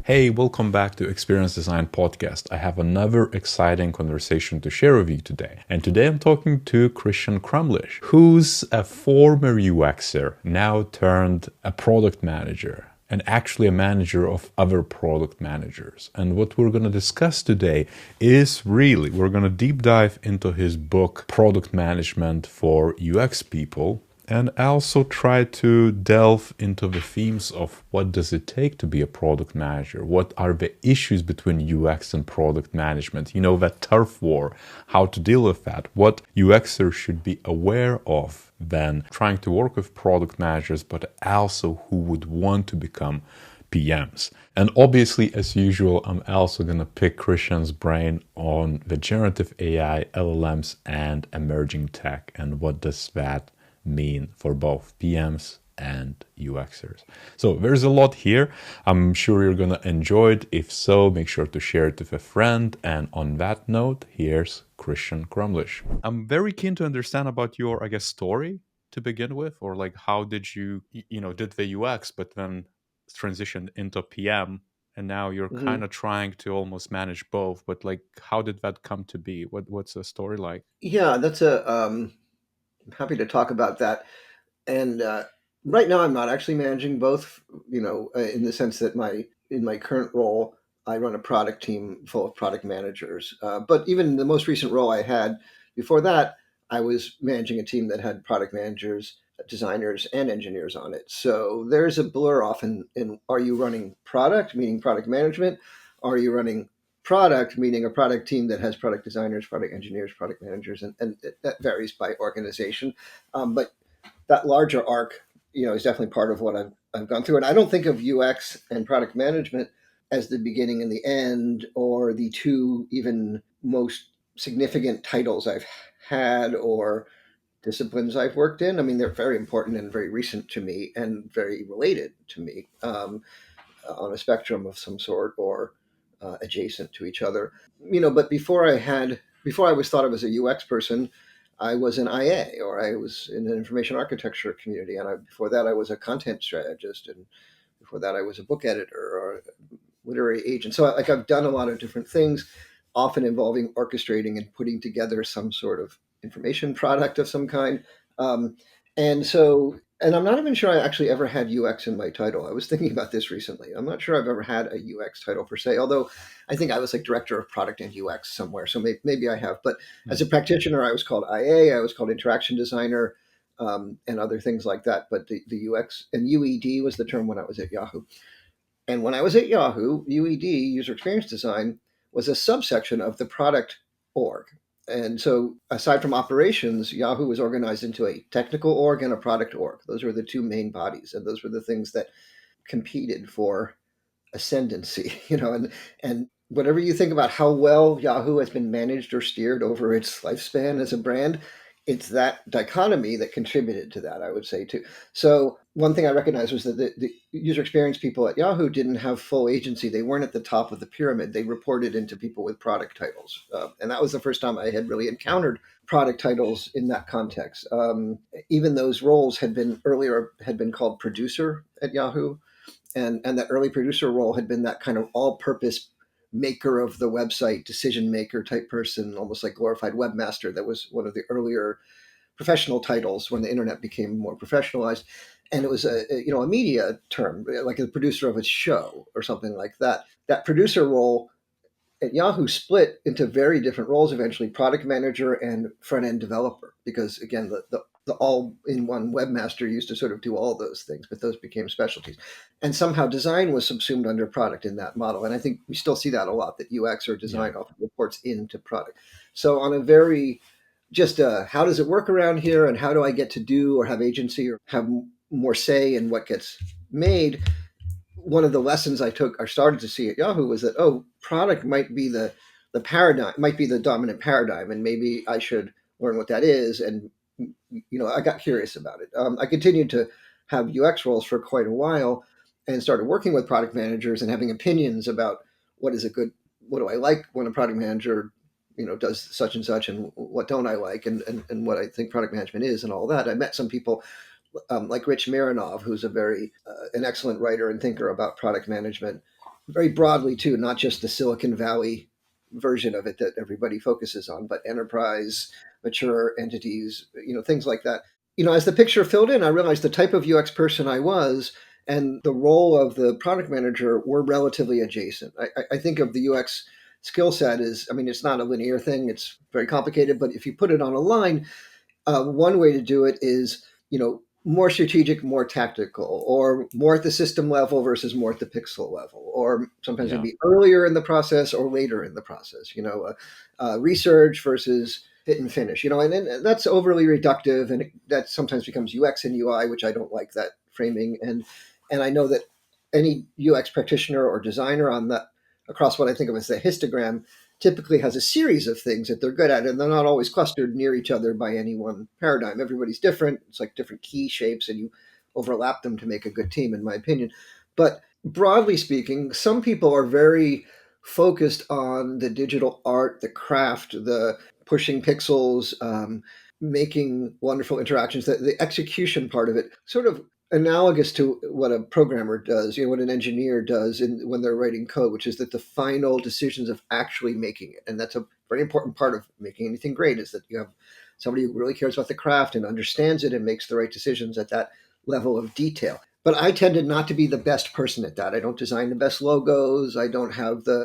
Hey, welcome back to Experience Design Podcast. I have another exciting conversation to share with you today. And today I'm talking to Christian Crumlish, who's a former UXer, now turned a product manager, and actually a manager of other product managers. And what we're going to discuss today is we're going to deep dive into his book, Product Management for UX People, and also try to delve into the themes of what does it take to be a product manager? What are the issues between UX and product management? You know, that turf war, how to deal with that, what UXers should be aware of then trying to work with product managers, but also who would want to become PMs. And obviously, as usual, I'm also going to pick Christian's brain on the generative AI, LLMs, and emerging tech, and what does that mean for both PMs and UXers. So there's a lot here. I'm sure you're going to enjoy it. If so, make sure to share it with a friend. And on that note, here's Christian Crumlish. I'm very keen to understand about your, story to begin with, or like how did you did the UX, but then transitioned into PM, and now you're kind of trying to almost manage both. But like, how did that come to be? What's the story like? Yeah, I'm happy to talk about that. And right now, I'm not actually managing both. In the sense that in my current role, I run a product team full of product managers. But even the most recent role I had before that, I was managing a team that had product managers, designers, and engineers on it. So there's a blur often in, are you running product, meaning product management? Are you running product, meaning a product team that has product designers, product engineers, product managers, and that varies by organization. But that larger arc, is definitely part of what I've gone through. And I don't think of UX and product management as the beginning and the end, or the two even most significant titles I've had or disciplines I've worked in. I mean, they're very important and very recent to me and very related to me, on a spectrum of some sort, or adjacent to each other. But before I was thought of as a UX person, I was an IA, or I was in an information architecture community, and before that I was a content strategist, and before that I was a book editor or a literary agent. So I've done a lot of different things, often involving orchestrating and putting together some sort of information product of some kind. Um, and I'm not even sure I actually ever had UX in my title. I was thinking about this recently. I'm not sure I've ever had a UX title per se, although I think I was like director of product and UX somewhere. So maybe I have. But as a practitioner, I was called IA, I was called interaction designer, and other things like that. But the UX and UED was the term when I was at Yahoo. And when I was at Yahoo, UED, user experience design, was a subsection of the product org. And so, aside from operations, Yahoo was organized into a technical org and a product org. Those were the two main bodies, and those were the things that competed for ascendancy. And whatever you think about how well Yahoo has been managed or steered over its lifespan as a brand, it's that dichotomy that contributed to that, I would say, too. So one thing I recognized was that the user experience people at Yahoo didn't have full agency. They weren't at the top of the pyramid. They reported into people with product titles. And that was the first time I had really encountered product titles in that context. Even those roles had been called producer at Yahoo. And that early producer role had been that kind of all-purpose maker of the website, decision maker type person, almost like glorified webmaster. That was one of the earlier professional titles when the internet became more professionalized. And it was a media term, like a producer of a show or something like that. That producer role at Yahoo split into very different roles eventually: product manager and front end developer, because again, the all-in-one webmaster used to sort of do all those things, but those became specialties. And somehow design was subsumed under product in that model. And I think we still see that a lot, that UX or design often reports into product. So on a very just how does it work around here, and how do I get to do or have agency or have more say in what gets made, one of the lessons I took or started to see at Yahoo was that, product might be the paradigm, might be the dominant paradigm, and maybe I should learn what that is. And I got curious about it. I continued to have UX roles for quite a while, and started working with product managers and having opinions about what do I like when a product manager does such and such, and what don't I like, and what I think product management is, and all that. I met some people like Rich Mironov, who's an excellent writer and thinker about product management, very broadly too, not just the Silicon Valley version of it that everybody focuses on, but enterprise, mature entities, things like that. As the picture filled in, I realized the type of UX person I was and the role of the product manager were relatively adjacent. I think of the UX skill set as, I mean, it's not a linear thing, it's very complicated, but if you put it on a line, one way to do it is, more strategic, more tactical, or more at the system level versus more at the pixel level, or sometimes it'd Yeah. be earlier in the process or later in the process. Research versus fit and finish. And that's overly reductive, and that sometimes becomes UX and UI, which I don't like that framing. And I know that any UX practitioner or designer on that across what I think of as the histogram typically has a series of things that they're good at, and they're not always clustered near each other by any one paradigm. Everybody's different. It's like different key shapes, and you overlap them to make a good team, in my opinion. But broadly speaking, some people are very focused on the digital art, the craft, the pushing pixels, making wonderful interactions, the execution part of it, sort of analogous to what a programmer does, what an engineer does when they're writing code, which is that the final decisions of actually making it. And that's a very important part of making anything great, is that you have somebody who really cares about the craft and understands it and makes the right decisions at that level of detail. But I tended not to be the best person at that. I don't design the best logos. I don't have I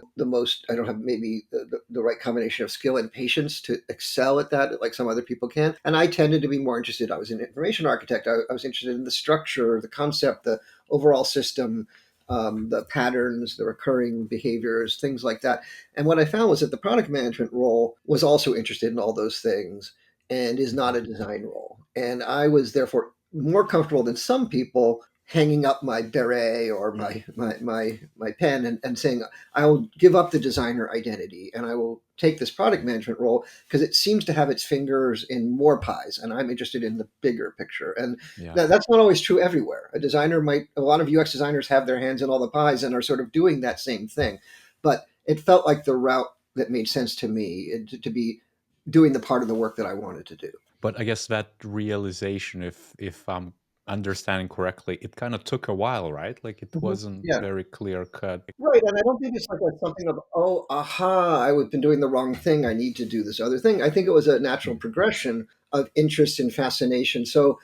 don't have maybe the right combination of skill and patience to excel at that like some other people can. And I tended to be more interested. I was an information architect. I was interested in the structure, the concept, the overall system, the patterns, the recurring behaviors, things like that. And what I found was that the product management role was also interested in all those things and is not Mhm. a design role. And I was therefore more comfortable than some people hanging up my beret or my pen and saying, I will give up the designer identity and I will take this product management role because it seems to have its fingers in more pies, and I'm interested in the bigger picture. And Yeah. that's not always true everywhere. A lot of UX designers have their hands in all the pies and are sort of doing that same thing. But it felt like the route that made sense to me to be doing the part of the work that I wanted to do. But I guess that realization, if I'm understanding correctly, it kind of took a while, right? Like it wasn't Yeah. very clear cut. Right, and I don't think it's like something of, oh, aha, I've been doing the wrong thing. I need to do this other thing. I think it was a natural Mm. progression of interest and fascination. So,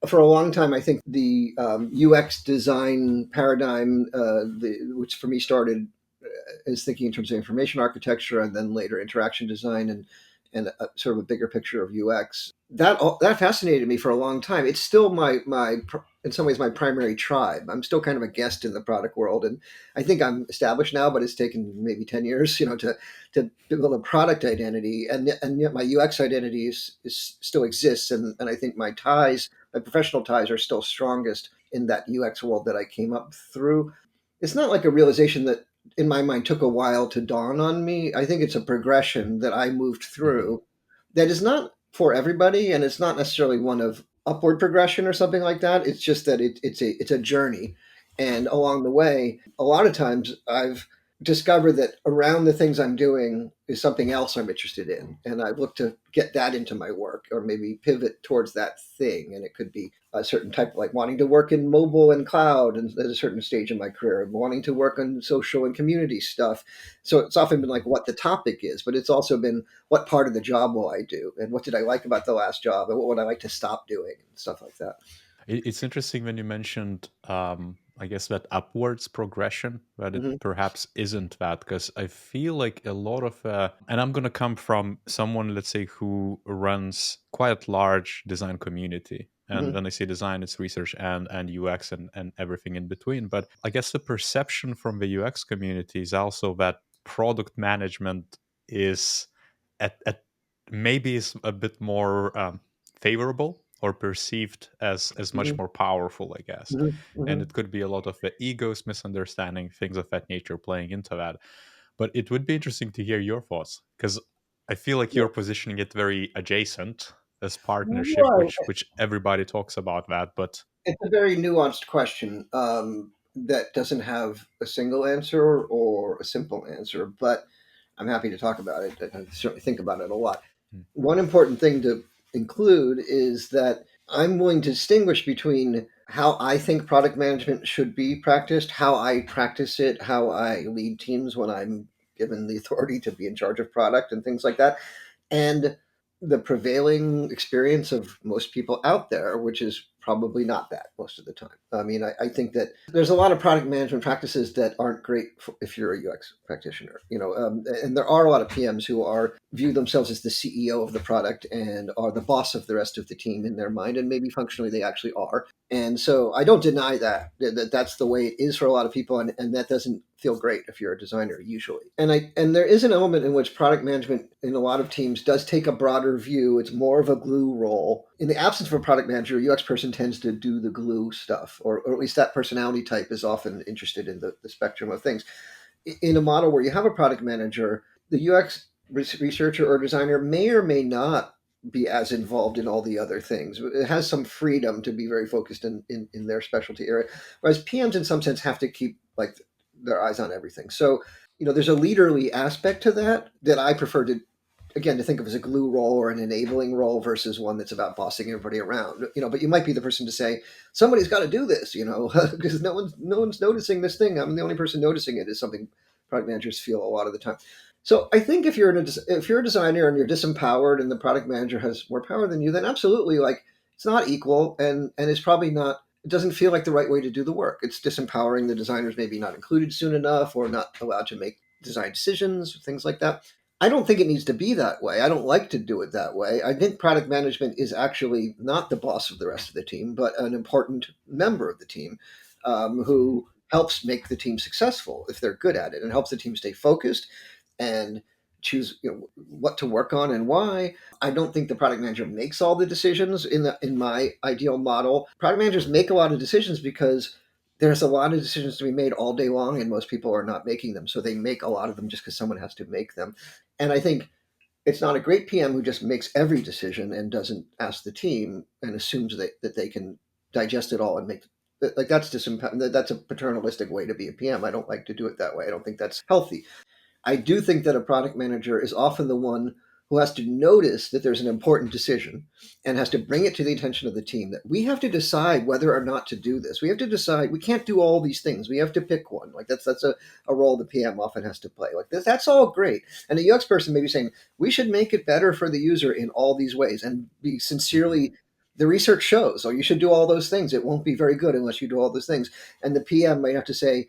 for a long time, I think the UX design paradigm, which for me started as thinking in terms of information architecture and then later interaction design and sort of a bigger picture of UX. That fascinated me for a long time. It's still my in some ways my primary tribe. I'm still kind of a guest in the product world, and I think I'm established now, but it's taken maybe 10 years, to build a product identity, and yet my UX identity is still exists, and I think my professional ties, are still strongest in that UX world that I came up through. It's not like a realization that in my mind took a while to dawn on me. I think it's a progression that I moved Mhm. through that is not for everybody, and it's not necessarily one of upward progression or something like that. It's just that it's a journey, and along the way, a lot of times I've discovered that around the things I'm doing is something else I'm interested in, and I've looked to get that into my work or maybe pivot towards that thing. And it could be a certain type, like wanting to work in mobile and cloud and at a certain stage in my career, wanting to work on social and community stuff. So it's often been like what the topic is, but it's also been what part of the job will I do, and what did I like about the last job, and what would I like to stop doing, and stuff like that. It's interesting when you mentioned, I guess, that upwards progression, that it Hmm. perhaps isn't that, because I feel like a lot of, and I'm going to come from someone, let's say, who runs quite large design community. And Hmm. when I say design, it's research and UX and everything in between. But I guess the perception from the UX community is also that product management is at maybe is a bit more favorable or perceived as much Hmm. more powerful, I guess. Hmm. And Hmm. it could be a lot of the egos, misunderstanding, things of that nature playing into that. But it would be interesting to hear your thoughts, because I feel like Yeah. you're positioning it very adjacent as partnership, Right. which everybody talks about that. But It's a very nuanced question that doesn't have a single answer or a simple answer, but I'm happy to talk about it. I certainly think about it a lot. mm, One important thing to include is that I'm willing to distinguish between how I think product management should be practiced, how I practice it, how I lead teams when I'm given the authority to be in charge of product and things like that, and the prevailing experience of most people out there, which is probably not that most of the time. I mean, I think that there's a lot of product management practices that aren't great if you're a UX practitioner, and there are a lot of PMs who view themselves as the CEO of the product and are the boss of the rest of the team in their mind, and maybe functionally they actually are. And so I don't deny that's the way it is for a lot of people, and that doesn't feel great if you're a designer usually. And there is an element in which product management in a lot of teams does take a broader view. It's more of a glue role. In the absence of a product manager, a UX person tends to do the glue stuff, or at least that personality type is often interested in the spectrum of things. In a model where you have a product manager, the UX researcher or designer may or may not be as involved in all the other things. It has some freedom to be very focused in their specialty area, whereas PMs in some sense have to keep like their eyes on everything. So, there's a leaderly aspect to that I prefer to, again, to think of as a glue role or an enabling role versus one that's about bossing everybody around. But you might be the person to say, somebody's got to do this, because no one's noticing this thing. I'm the only person noticing it, is something product managers feel a lot of the time. So I think if you're a designer and you're disempowered and the product manager has more power than you, then absolutely, like, it's not equal, and it's probably not. It doesn't feel like the right way to do the work. It's disempowering. The designers maybe not included soon enough, or not allowed to make design decisions, things like that. I don't think it needs to be that way. I don't like to do it that way. I think product management is actually not the boss of the rest of the team, but an important member of the team, who helps make the team successful if they're good at it, and helps the team stay focused and choose what to work on and why. I don't think the product manager makes all the decisions in my ideal model. Product managers make a lot of decisions because there's a lot of decisions to be made all day long, and most people are not making them. So they make a lot of them just because someone has to make them. And I think it's not a great PM who just makes every decision and doesn't ask the team and assumes that they can digest it all and make, like, that's that's a paternalistic way to be a PM. I don't like to do it that way. I don't think that's healthy. I do think that a product manager is often the one who has to notice that there's an important decision and has to bring it to the attention of the team, that we have to decide whether or not to do this. We have to decide, we can't do all these things. We have to pick one. Like, that's a role the PM often has to play. Like, that's all great. And a UX person may be saying, we should make it better for the user in all these ways, and be sincerely, the research shows, oh, you should do all those things. It won't be very good unless you do all those things. And the PM might have to say,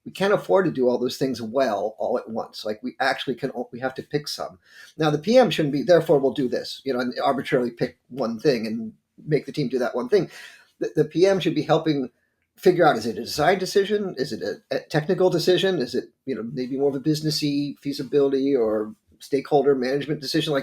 we can't afford to do all those things well all at once. Like, we have to pick some. Now the PM shouldn't be, therefore we'll do this, and arbitrarily pick one thing and make the team do that one thing. The PM should be helping figure out, is it a design decision? Is it a technical decision? Is it, maybe more of a businessy feasibility or stakeholder management decision?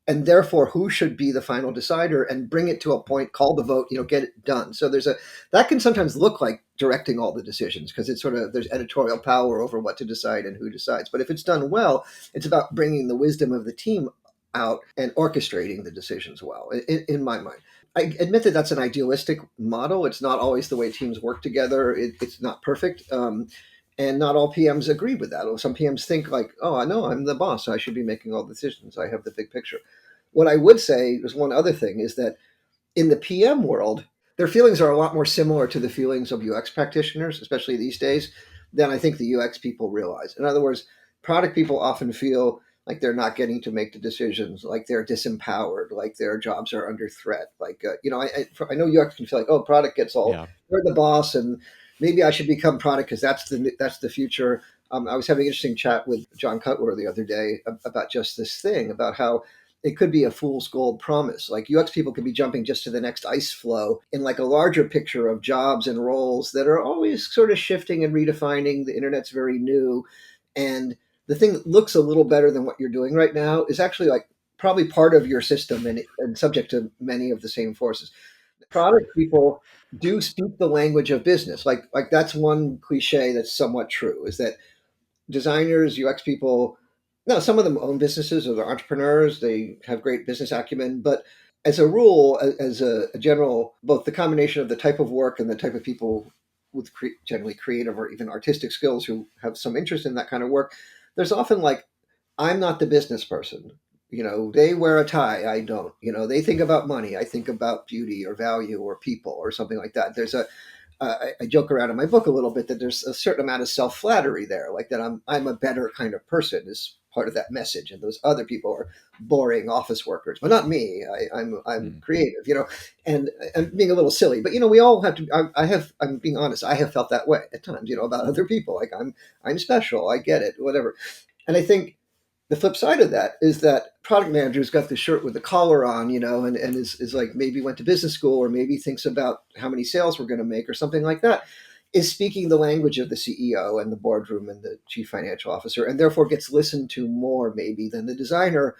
And therefore who should be the final decider, and bring it to a point, call the vote, get it done. So that can sometimes look like directing all the decisions, because it's there's editorial power over what to decide and who decides. But if it's done well, it's about bringing the wisdom of the team out and orchestrating the decisions well, in my mind. I admit that that's an idealistic model. It's not always the way teams work together. It's not perfect. And not all PMs agree with that. Some PMs think like, oh, I know I'm the boss, so I should be making all the decisions. I have the big picture. What I would say is one other thing is that in the PM world, their feelings are a lot more similar to the feelings of UX practitioners, especially these days, than I think the UX people realize. In other words, product people often feel like they're not getting to make the decisions, like they're disempowered, like their jobs are under threat. Like, I know UX can feel like, oh, product gets all, Yeah. they're the boss, and maybe I should become product because that's the future. I was having an interesting chat with John Cutler the other day about just this thing, about how it could be a fool's gold promise. Like, UX people could be jumping just to the next ice flow in like a larger picture of jobs and roles that are always sort of shifting and redefining. The internet's very new. And the thing that looks a little better than what you're doing right now is actually like probably part of your system, and subject to many of the same forces. Product people do speak the language of business. Like that's one cliche that's somewhat true, is that designers, UX people, now some of them own businesses or they're entrepreneurs, they have great business acumen, but as a rule, as a general, both the combination of the type of work and the type of people with generally creative or even artistic skills who have some interest in that kind of work, there's often like, I'm not the business person. They wear a tie, I don't. They think about money, I think about beauty or value or people or something like that. I joke around in my book a little bit that there's a certain amount of self-flattery there, like that I'm a better kind of person is part of that message, and those other people are boring office workers, but not me. I'm creative, and being a little silly. But we all have to. I'm being honest. I have felt that way at times, about other people. Like I'm special. I get it. Whatever. And I think the flip side of that is that product manager's got the shirt with the collar on, and is like maybe went to business school or maybe thinks about how many sales we're going to make or something like that, is speaking the language of the CEO and the boardroom and the chief financial officer, and therefore gets listened to more maybe than the designer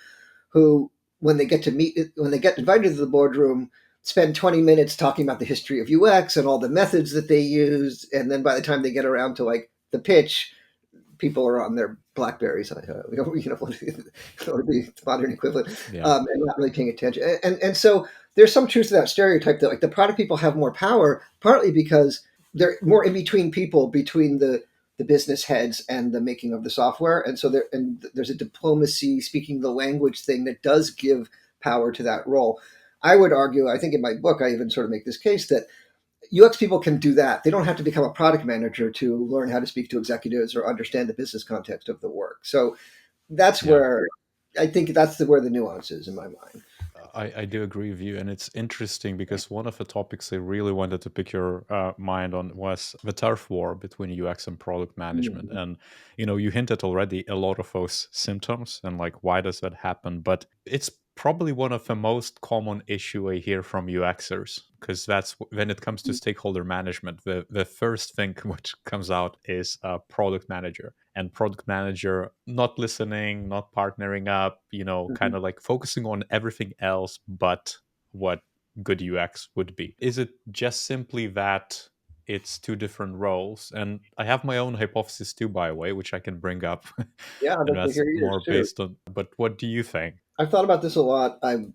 who, when they get invited to the boardroom, spend 20 minutes talking about the history of UX and all the methods that they use. And then by the time they get around to like the pitch, people are on their Blackberries, or the modern equivalent, and not really paying attention. And so there's some truth to that stereotype that like the product people have more power, partly because they're more in between people, between the business heads and the making of the software. And so there's a diplomacy, speaking the language thing that does give power to that role. I would argue, I think in my book, I even sort of make this case that UX people can do that. They don't have to become a product manager to learn how to speak to executives or understand the business context of the work. So that's where I think where the nuance is in my mind. I do agree with you. And it's interesting because one of the topics I really wanted to pick your mind on was the turf war between UX and product management. And, you hinted already a lot of those symptoms and like, why does that happen? But it's probably one of the most common issue I hear from UXers, because that's when it comes to stakeholder management, the first thing which comes out is a product manager, and product manager not listening, not partnering up, kind of like focusing on everything else but what good UX would be. Is it just simply that it's two different roles? And I have my own hypothesis too, by the way, which I can bring up. Yeah, I'd And like to that's hear yours more too. based on, but what do you think? I've thought about this a lot. I've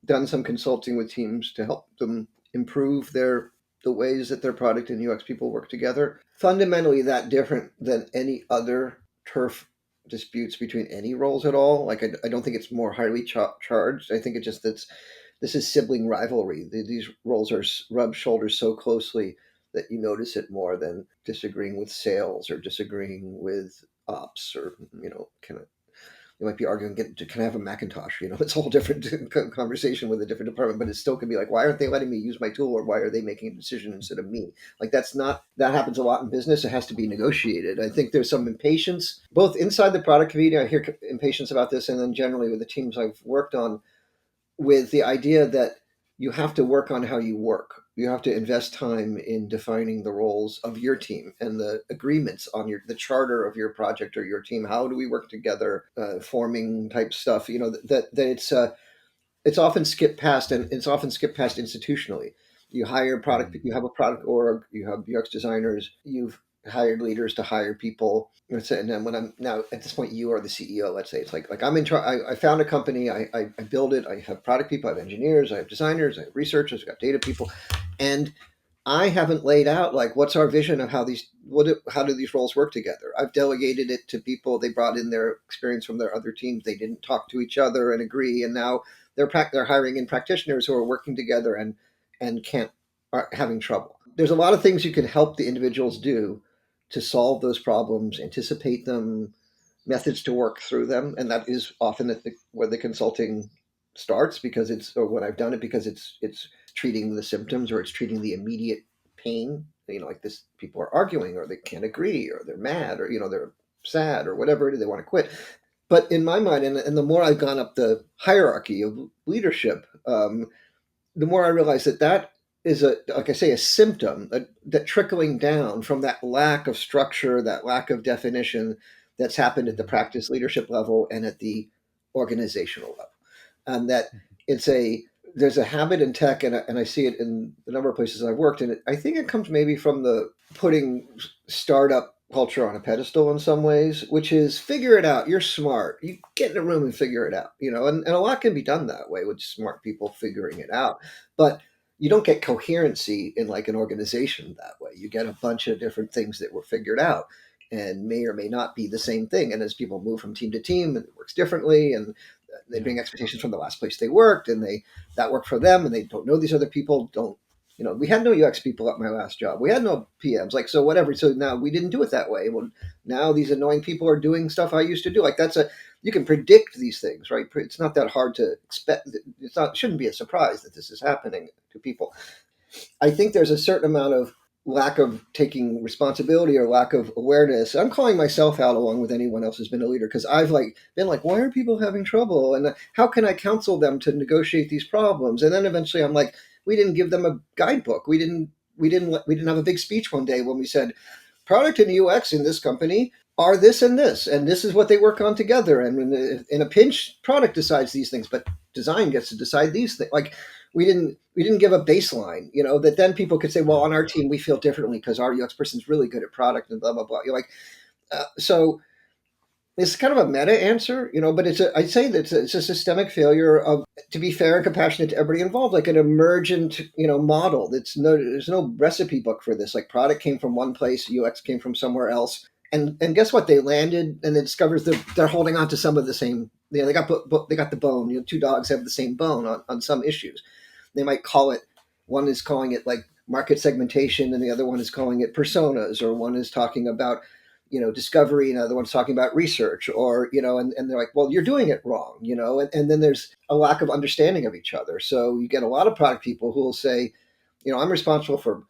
done some consulting with teams to help them improve the ways that their product and UX people work together. Fundamentally, that different than any other turf disputes between any roles at all. Like I don't think it's more highly charged. I think it just that's this is sibling rivalry. These roles are rub shoulders so closely that you notice it more than disagreeing with sales or disagreeing with ops or kind of you might be arguing, can I have a Macintosh? It's a whole different conversation with a different department, but it still can be like, why aren't they letting me use my tool, or why are they making a decision instead of me? Like that happens a lot in business. It has to be negotiated. I think there's some impatience, both inside the product community. I hear impatience about this, and then generally with the teams I've worked on, with the idea that you have to work on how you work. You have to invest time in defining the roles of your team and the agreements on the charter of your project or your team. How do we work together? Forming type stuff. That it's often skipped past, and it's often skipped past institutionally. You hire product, you have a product org, you have UX designers, you've hired leaders to hire people. And then when I'm now at this point, you are the CEO. Let's say it's like I'm in charge. I found a company. I build it. I have product people. I have engineers. I have designers. I have researchers. I've got data people, and I haven't laid out like what's our vision of how do these roles work together. I've delegated it to people. They brought in their experience from their other teams. They didn't talk to each other and agree, and now they're hiring in practitioners who are working together and are having trouble. There's a lot of things you can help the individuals do to solve those problems, anticipate them, methods to work through them, and that is often where the consulting starts, because when I've done it, because it's treating the symptoms, or it's treating the immediate pain. Like this, people are arguing, or they can't agree, or they're mad, or they're sad, or whatever it is, they want to quit. But in my mind, and the more I've gone up the hierarchy of leadership, the more I realize that is like I say, a symptom that trickling down from that lack of structure, that lack of definition that's happened at the practice leadership level and at the organizational level. And that there's a habit in tech, and I see it in the number of places I've worked, and I think it comes maybe from the putting startup culture on a pedestal in some ways, which is figure it out. You're smart. You get in a room and figure it out, and a lot can be done that way with smart people figuring it out. But you don't get coherency in like an organization that way. You get a bunch of different things that were figured out and may or may not be the same thing. And as people move from team to team, and it works differently, and they Yeah. bring expectations from the last place they worked, and that worked for them, and they don't know these other people. Don't we had no UX people at my last job. We had no PMs, like, so whatever. So now we didn't do it that way. Well, now these annoying people are doing stuff I used to do. Like, you can predict these things, right? It's not that hard to expect. It shouldn't be a surprise that this is happening to people. I think there's a certain amount of lack of taking responsibility or lack of awareness. I'm calling myself out along with anyone else who's been a leader, because I've been like, why are people having trouble? And how can I counsel them to negotiate these problems? And then eventually I'm like, we didn't give them a guidebook. We didn't have a big speech one day when we said, product and UX in this company are this, and this is what they work on together. And in a pinch, product decides these things, but design gets to decide these things. Like, we didn't give a baseline, that then people could say, well, on our team we feel differently because our UX person's really good at product and blah blah blah. You're like, so it's kind of a meta answer, but I'd say that it's a systemic failure of, to be fair and compassionate to everybody involved, like an emergent, model. There's no recipe book for this. Like, product came from one place, UX came from somewhere else, and guess what? They landed, and it discovers they're holding on to some of the same. They got the bone. Two dogs have the same bone on some issues. They might call it. One is calling it like market segmentation, and the other one is calling it personas, or one is talking about discovery, and the other one's talking about research, or, and they're like, well, you're doing it wrong, and then there's a lack of understanding of each other. So you get a lot of product people who will say, I'm responsible for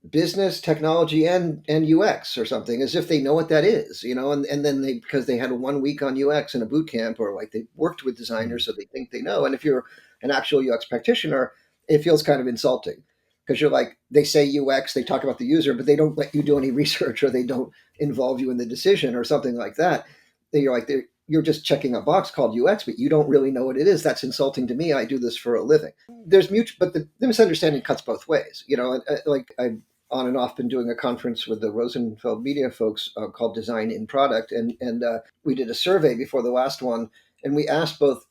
business, technology, and UX or something, as if they know what that is, and then because they had a 1 week on UX in a boot camp, or like they worked with designers, so they think they know. And if you're an actual UX practitioner, it feels kind of insulting, because you're like, they say UX, they talk about the user, but they don't let you do any research, or they don't involve you in the decision or something like that. You're like, you're just checking a box called UX, but you don't really know what it is. That's insulting to me. I do this for a living. There's mutual, but the misunderstanding cuts both ways. Like, I on and off been doing a conference with the Rosenfeld Media folks called Design in Product, and we did a survey before the last one, and we asked both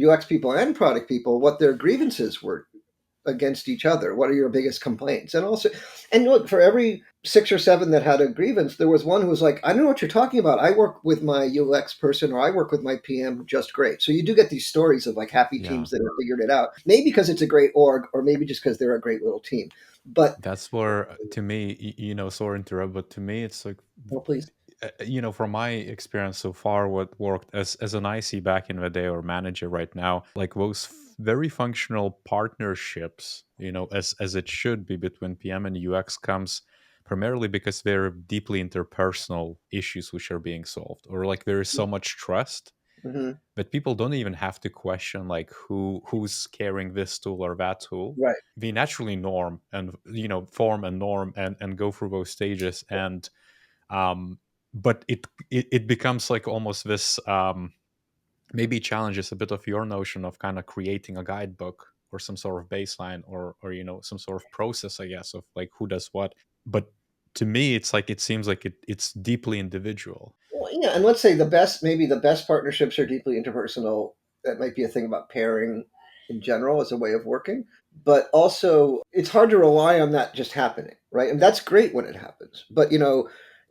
UX people and product people what their grievances were against each other. What are your biggest complaints? And look, for every 6 or 7 that had a grievance, there was one who was like, I don't know what you're talking about. I work with my UX person, or I work with my PM just great. So you do get these stories of like happy Yeah. teams that have figured it out, maybe because it's a great org, or maybe just because they're a great little team. But That's where, to me, sorry to interrupt, but to me, it's like, well, please. from my experience so far, what worked as an IC back in the day, or manager right now, like those very functional partnerships, as it should be between PM and UX, comes primarily because there are deeply interpersonal issues which are being solved, or like there is so much trust Mm-hmm. that people don't even have to question like who's carrying this tool or that tool. Right. They naturally norm and form a norm and go through those stages, and um but it becomes like almost this, maybe challenges a bit of your notion of kind of creating a guidebook or some sort of baseline, or some sort of process, I guess, of like who does what. But to me, it's like, it seems like it's deeply individual. Well, yeah, and let's say maybe the best partnerships are deeply interpersonal. That might be a thing about pairing in general as a way of working, but also it's hard to rely on that just happening, right? And that's great when it happens, but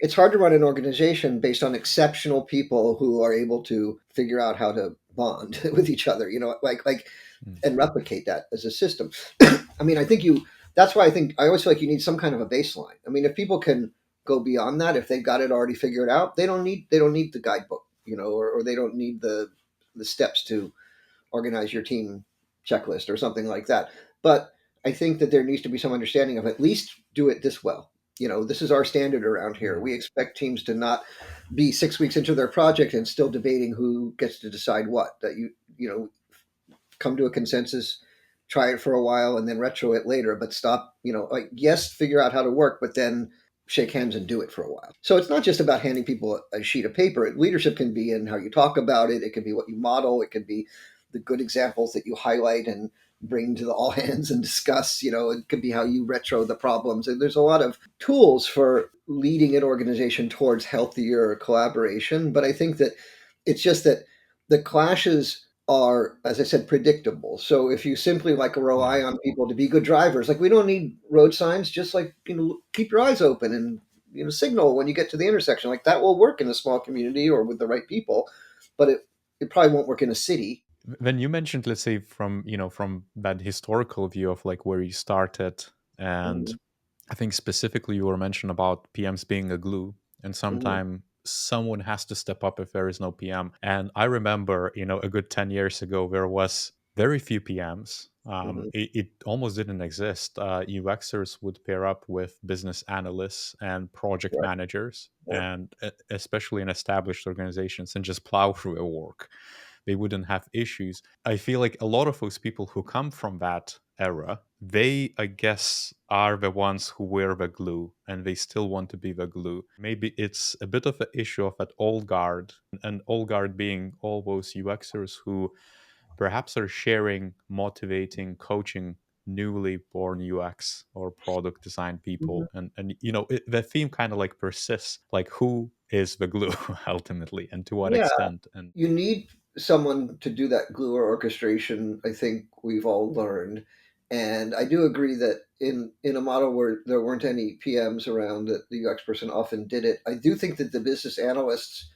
it's hard to run an organization based on exceptional people who are able to figure out how to bond with each other, like Mm. and replicate that as a system. I mean, I think that's why I always feel like you need some kind of a baseline. I mean, if people can go beyond that, if they've got it already figured out, they don't need the guidebook, or they don't need the steps to organize your team checklist or something like that. But I think that there needs to be some understanding of, at least do it this well. This is our standard around here. Yeah. We expect teams to not be 6 weeks into their project and still debating who gets to decide what. That come to a consensus, try it for a while, and then retro it later. But stop, like, yes, figure out how to work, but then shake hands and do it for a while. So it's not just about handing people a sheet of paper. Leadership can be in how you talk about it. It can be what you model. It can be the good examples that you highlight and bring to the all hands and discuss. It could be how you retro the problems. And there's a lot of tools for leading an organization towards healthier collaboration. But I think that it's just that the clashes are, as I said, predictable. So if you simply like Yeah. rely on people to be good drivers, like, we don't need road signs, just like, keep your eyes open and, signal when you get to the intersection. Like, that will work in a small community or with the right people. But it probably won't work in a city. When you mentioned, let's say, from from that historical view of like where you started, and Mhm, I think specifically you were mentioned about PMs being a glue, and mhm, sometime someone has to step up if there is no PM. And I remember, a good 10 years ago, there was very few PMs. mhm. It almost didn't exist. UXers would pair up with business analysts and project Right. managers, Yeah. and especially in established organizations, and just plow through a work. They wouldn't have issues. I feel like a lot of those people who come from that era, they, I guess, are the ones who wear the glue and they still want to be the glue. Maybe it's a bit of an issue of that old guard, and old guard being all those UXers who perhaps are sharing, motivating, coaching newly born UX or product design Mhm. people. And the theme kind of like persists, like who is the glue ultimately and to what Yeah. extent. And You need someone to do that glue or orchestration. I think we've all learned, and I do agree that in a model where there weren't any PMs around, that the UX person often did it. I do think that the business analysts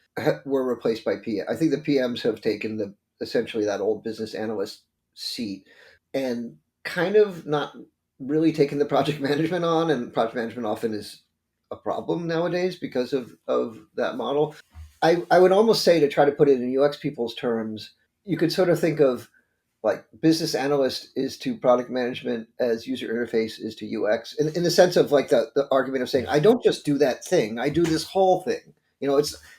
were replaced by PM. I think the PMs have taken the essentially that old business analyst seat and kind of not really taken the project management on. And project management often is a problem nowadays because of that model. I would almost say, to try to put it in UX people's terms, you could sort of think of like business analyst is to product management as user interface is to UX, in the sense of like the argument of saying, yeah, I don't just do that thing, I do this whole thing.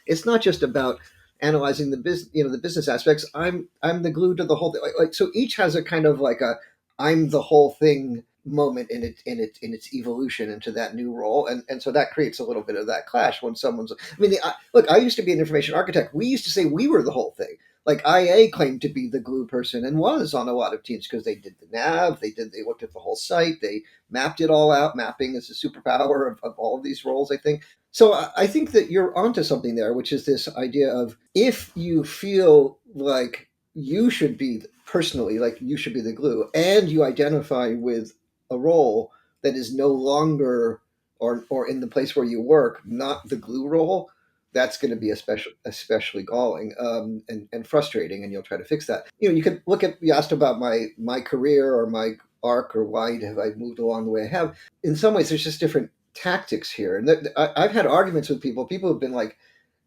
It's not just about analyzing the business, the business aspects. I'm the glue to the whole thing. Like so each has a kind of like a I'm the whole thing moment in its evolution into that new role, and so that creates a little bit of that clash when someone's. I mean, look, I used to be an information architect. We used to say we were the whole thing. Like IA claimed to be the glue person and was on a lot of teams because they did the nav, they looked at the whole site, they mapped it all out. Mapping is a superpower of all of these roles, I think. So I think that you're onto something there, which is this idea of, if you feel like you should be personally, like you should be the glue, and you identify with a role that is no longer, or in the place where you work, not the glue role, that's going to be especially galling, and frustrating, and you'll try to fix that. You could look at, you asked about my career or my arc, or why have I moved along the way I have. In some ways, there's just different tactics here, and I've had arguments with people. People have been like,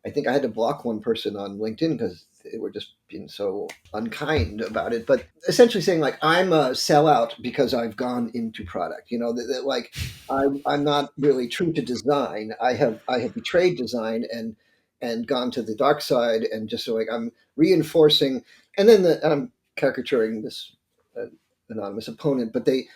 I think I had to block one person on LinkedIn because they were just being so unkind about it. But essentially saying like, I'm a sellout because I've gone into product. Like I'm not really true to design. I have betrayed design and gone to the dark side, and just so like I'm reinforcing. And I'm caricaturing this uh, anonymous opponent, but they.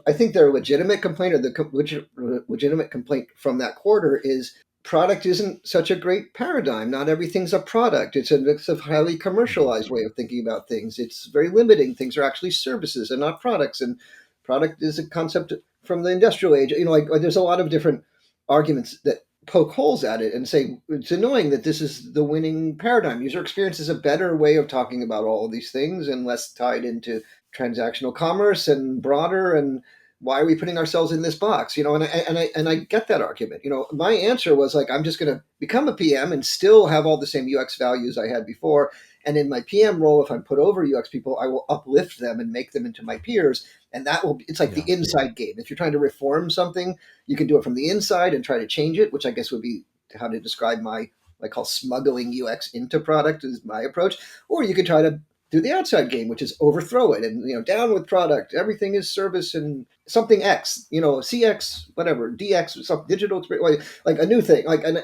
I think their legitimate complaint, or legitimate complaint from that quarter, is product isn't such a great paradigm. Not everything's a product. It's a highly mhm, commercialized way of thinking about things. It's very limiting. Things are actually services and not products. And product is a concept from the industrial age. Like there's a lot of different arguments that poke holes at it and say it's annoying that this is the winning paradigm. User experience is a better way of talking about all of these things and less tied into transactional commerce and broader, and why are we putting ourselves in this box? And I get that argument. My answer was like, I'm just going to become a PM and still have all the same UX values I had before. And in my PM role, if I'm put over UX people, I will uplift them and make them into my peers. And it's like the yeah, inside game. If you're trying to reform something, you can do it from the inside and try to change it, which I guess would be how to describe my, I call smuggling UX into product, is my approach. Or you could try to do the outside game, which is overthrow it and down with product. Everything is service and something X, CX, whatever, DX, some digital experience, like a new thing. Like and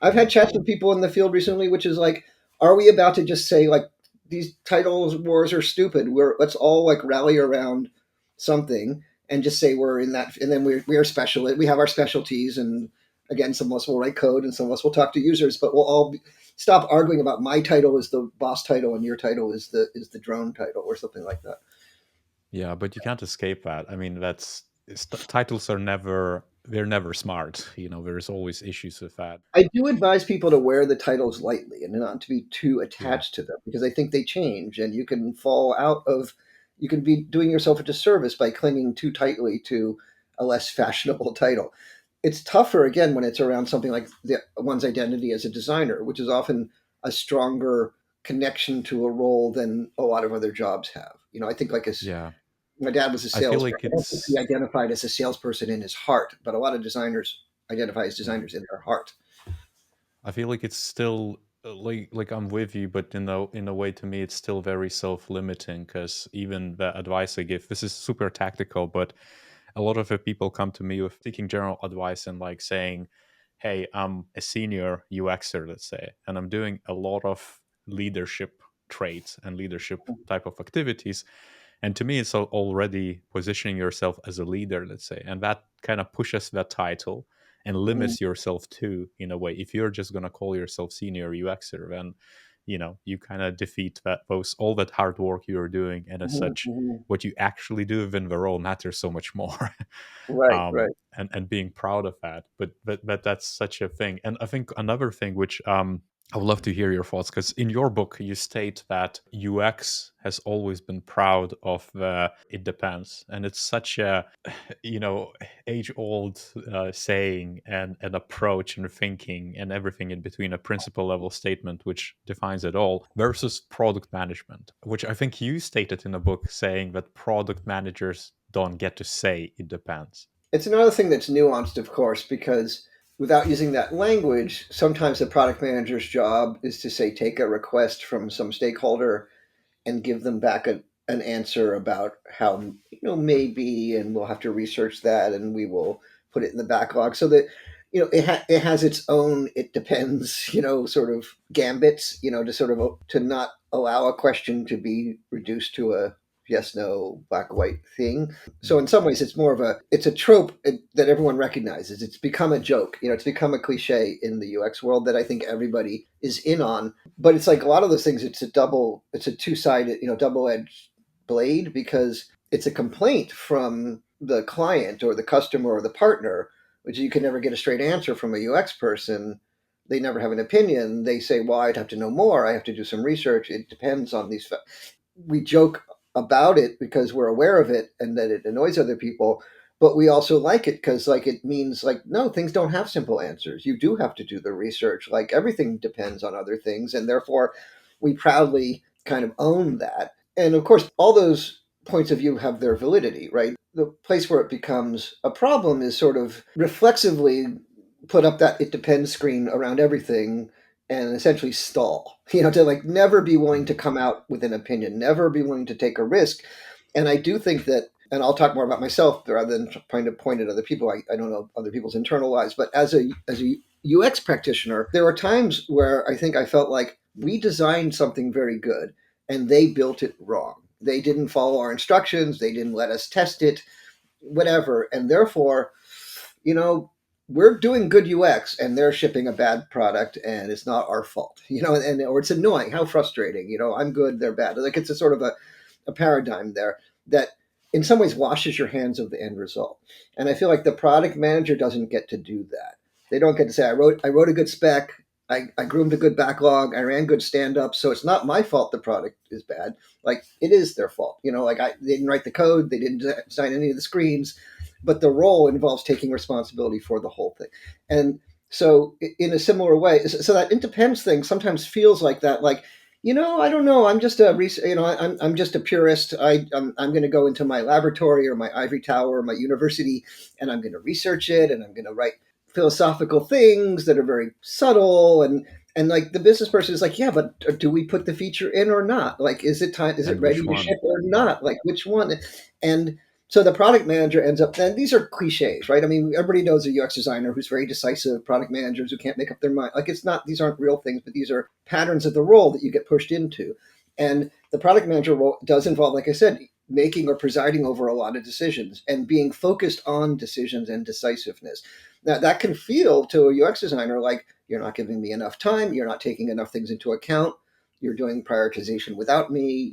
I've yeah. had chats with people in the field recently, which is like, are we about to just say like these titles wars are stupid? Let's all like rally around something and just say we're in that, and then we are special. We have our specialties, and again, some of us will write code, and some of us will talk to users, but we'll all stop arguing about my title is the boss title and your title is the drone title or something like that. Yeah, but you can't escape that. I mean, titles are they're never smart. There's always issues with that. I do advise people to wear the titles lightly and not to be too Yeah. attached to them, because I think they change, and you can be doing yourself a disservice by clinging too tightly to a less fashionable title. It's tougher again when it's around something like one's identity as a designer, which is often a stronger connection to a role than a lot of other jobs have. I think like Yeah. my dad was a I feel salesperson. like I don't think he it's identified as a salesperson in his heart, but a lot of designers identify as yeah. designers in their heart. I feel like it's still like I'm with you, but in a way, to me, it's still very self-limiting, because even the advice I give, this is super tactical, but a lot of the people come to me with seeking general advice and like saying, "Hey, I'm a senior UXer, let's say, and I'm doing a lot of leadership traits and leadership type of activities." And to me, it's already positioning yourself as a leader, let's say, and that kind of pushes that title and Mhm, limits yourself too, in a way. If you're just going to call yourself senior UXer, then you kind of defeat that those all that hard work you're doing, and as mhm, such, mhm. what you actually do within the role matters so much more. Right, right. And being proud of that. But that's such a thing. And I think another thing which I would love to hear your thoughts, because in your book you state that UX has always been proud of the "it depends," and it's such a age-old saying and an approach and thinking and everything in between, a principle level statement which defines it all, versus product management, which I think you stated in a book, saying that product managers don't get to say "it depends." It's another thing that's nuanced, of course, because without using that language, sometimes the product manager's job is to say, take a request from some stakeholder and give them back an answer about how maybe, and we'll have to research that, and we will put it in the backlog, so that it has its own "it depends" sort of gambits, to sort of to not allow a question to be reduced to a yes no black white thing. So in some ways it's a trope that everyone recognizes. It's become a joke, it's become a cliche in the UX world that I think everybody is in on. But it's like a lot of those things, it's a two-sided, double-edged blade, because it's a complaint from the client or the customer or the partner, which you can never get a straight answer from a UX person. They never have an opinion. They say, well, I'd have to know more, I have to do some research, it depends on these we joke about it because we're aware of it and that it annoys other people, but we also like it because like it means like, no, things don't have simple answers, you do have to do the research, like everything depends on other things, and therefore we proudly kind of own that. And of course all those points of view have their validity, right? The place where it becomes a problem is sort of reflexively put up that "it depends" screen around everything and essentially stall, to like never be willing to come out with an opinion, never be willing to take a risk. And I do think that, and I'll talk more about myself rather than trying to point at other people. I don't know other people's internal lives, but as a UX practitioner, there are times where I think I felt like we designed something very good and they built it wrong. They didn't follow our instructions, they didn't let us test it, whatever. And therefore, you know, we're doing good UX and they're shipping a bad product and it's not our fault, and or it's annoying, how frustrating, I'm good, they're bad. Like it's a sort of a paradigm there that in some ways washes your hands of the end result. And I feel like the product manager doesn't get to do that. They don't get to say, I wrote a good spec, I groomed a good backlog, I ran good stand-ups, so it's not my fault the product is bad. Like it is their fault. Like they didn't write the code, they didn't design any of the screens, but the role involves taking responsibility for the whole thing. And so in a similar way, so that independence thing sometimes feels like that, like, I don't know, I'm just I'm just a purist. I'm going to go into my laboratory or my ivory tower or my university and I'm going to research it and I'm going to write philosophical things that are very subtle, and like the business person is like, yeah, but do we put the feature in or not? Like, is it time? Is it And ready which to one? ship or Yeah. not? Like, which one? And so the product manager ends up, and these are cliches, right? I mean, everybody knows a UX designer who's very decisive, product managers who can't make up their mind. Like, it's not, these aren't real things, but these are patterns of the role that you get pushed into. And the product manager role does involve, like I said, making or presiding over a lot of decisions and being focused on decisions and decisiveness. Now, that can feel to a UX designer like, you're not giving me enough time, you're not taking enough things into account, you're doing prioritization without me,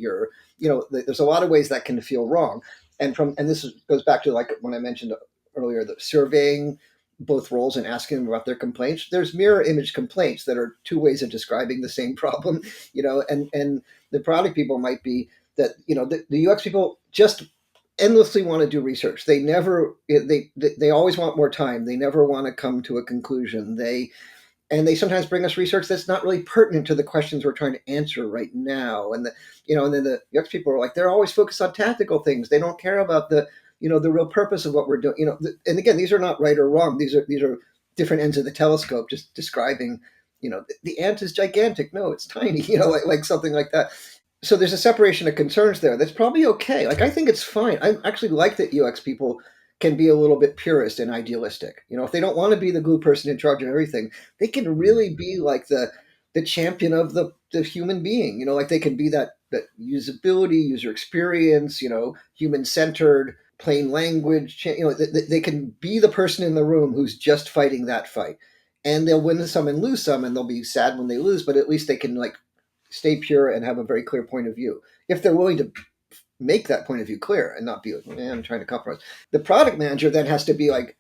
there's a lot of ways that can feel wrong. And this goes back to like when I mentioned earlier, the surveying both roles and asking them about their complaints. There's mirror image complaints that are two ways of describing the same problem, and the product people might be that, the UX people just endlessly want to do research. They never, they always want more time. They never want to come to a conclusion. and they sometimes bring us research that's not really pertinent to the questions we're trying to answer right now. And and then the UX people are like, they're always focused on tactical things. They don't care about the the real purpose of what we're doing. And again, these are not right or wrong. These are different ends of the telescope, just describing. The ant is gigantic. No, it's tiny. Like something like that. So there's a separation of concerns there. That's probably okay. Like I think it's fine. I actually like that UX people can be a little bit purist and idealistic. If they don't want to be the glue person in charge of everything, they can really be like the champion of the human being. Like they can be that usability, user experience, human centered, plain language. They can be the person in the room who's just fighting that fight, and they'll win some and lose some, and they'll be sad when they lose, but at least they can like stay pure and have a very clear point of view if they're willing to make that point of view clear and not be like, man, I'm trying to compromise. The product manager then has to be like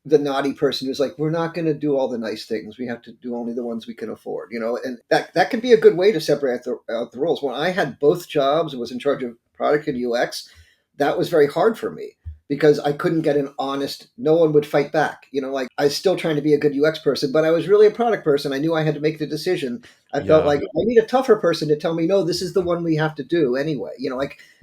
the naughty person who's like, we're not going to do all the nice things. We have to do only the ones we can afford, and that can be a good way to separate out the roles. When I had both jobs and was in charge of product and UX, that was very hard for me because I couldn't get an honest, no one would fight back. Like I was still trying to be a good UX person, but I was really a product person. I knew I had to make the decision. I felt Yeah. like I need a tougher person to tell me, no, this is the one we have to do anyway.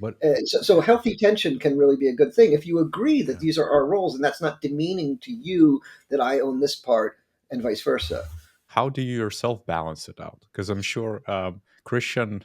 But So healthy tension can really be a good thing if you agree that yeah. these are our roles and that's not demeaning to you that I own this part and vice versa. How do you yourself balance it out? Because I'm sure Christian,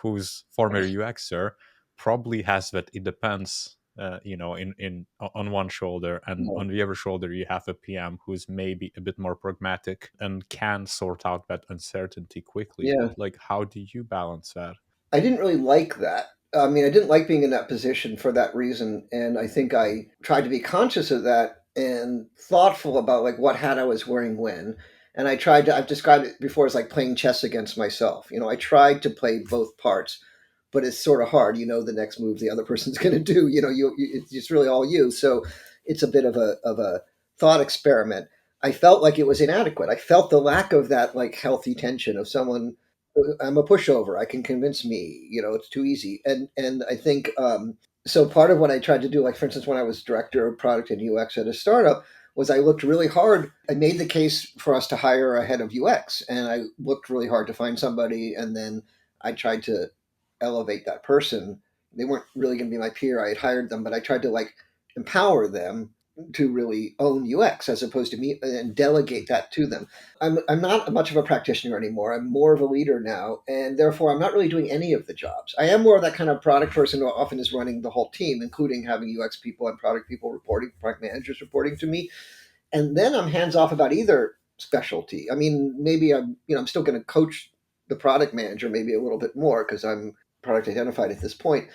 who's former UXer, probably has that it depends. In on one shoulder, and No. on the other shoulder, you have a PM who's maybe a bit more pragmatic and can sort out that uncertainty quickly. Yeah. But like, how do you balance that? I didn't really like that. I mean, I didn't like being in that position for that reason. And I think I tried to be conscious of that and thoughtful about like what hat I was wearing when. And I've described it before as like playing chess against myself. I tried to play both parts, but it's sort of hard. The next move the other person's going to do. It's really all you. So it's a bit of a thought experiment. I felt like it was inadequate. I felt the lack of that like healthy tension of someone. I'm a pushover. I can convince me. It's too easy. And I think so. Part of what I tried to do, like for instance, when I was director of product and UX at a startup, was I looked really hard. I made the case for us to hire a head of UX, and I looked really hard to find somebody. And then I tried to elevate that person. They weren't really going to be my peer. I had hired them, but I tried to like empower them to really own UX as opposed to me and delegate that to them. I'm not much of a practitioner anymore. I'm more of a leader now, and therefore I'm not really doing any of the jobs. I am more of that kind of product person who often is running the whole team, including having UX people and product people reporting, product managers reporting to me. And then I'm hands off about either specialty. I mean, maybe I'm still going to coach the product manager maybe a little bit more because I'm product identified at this point.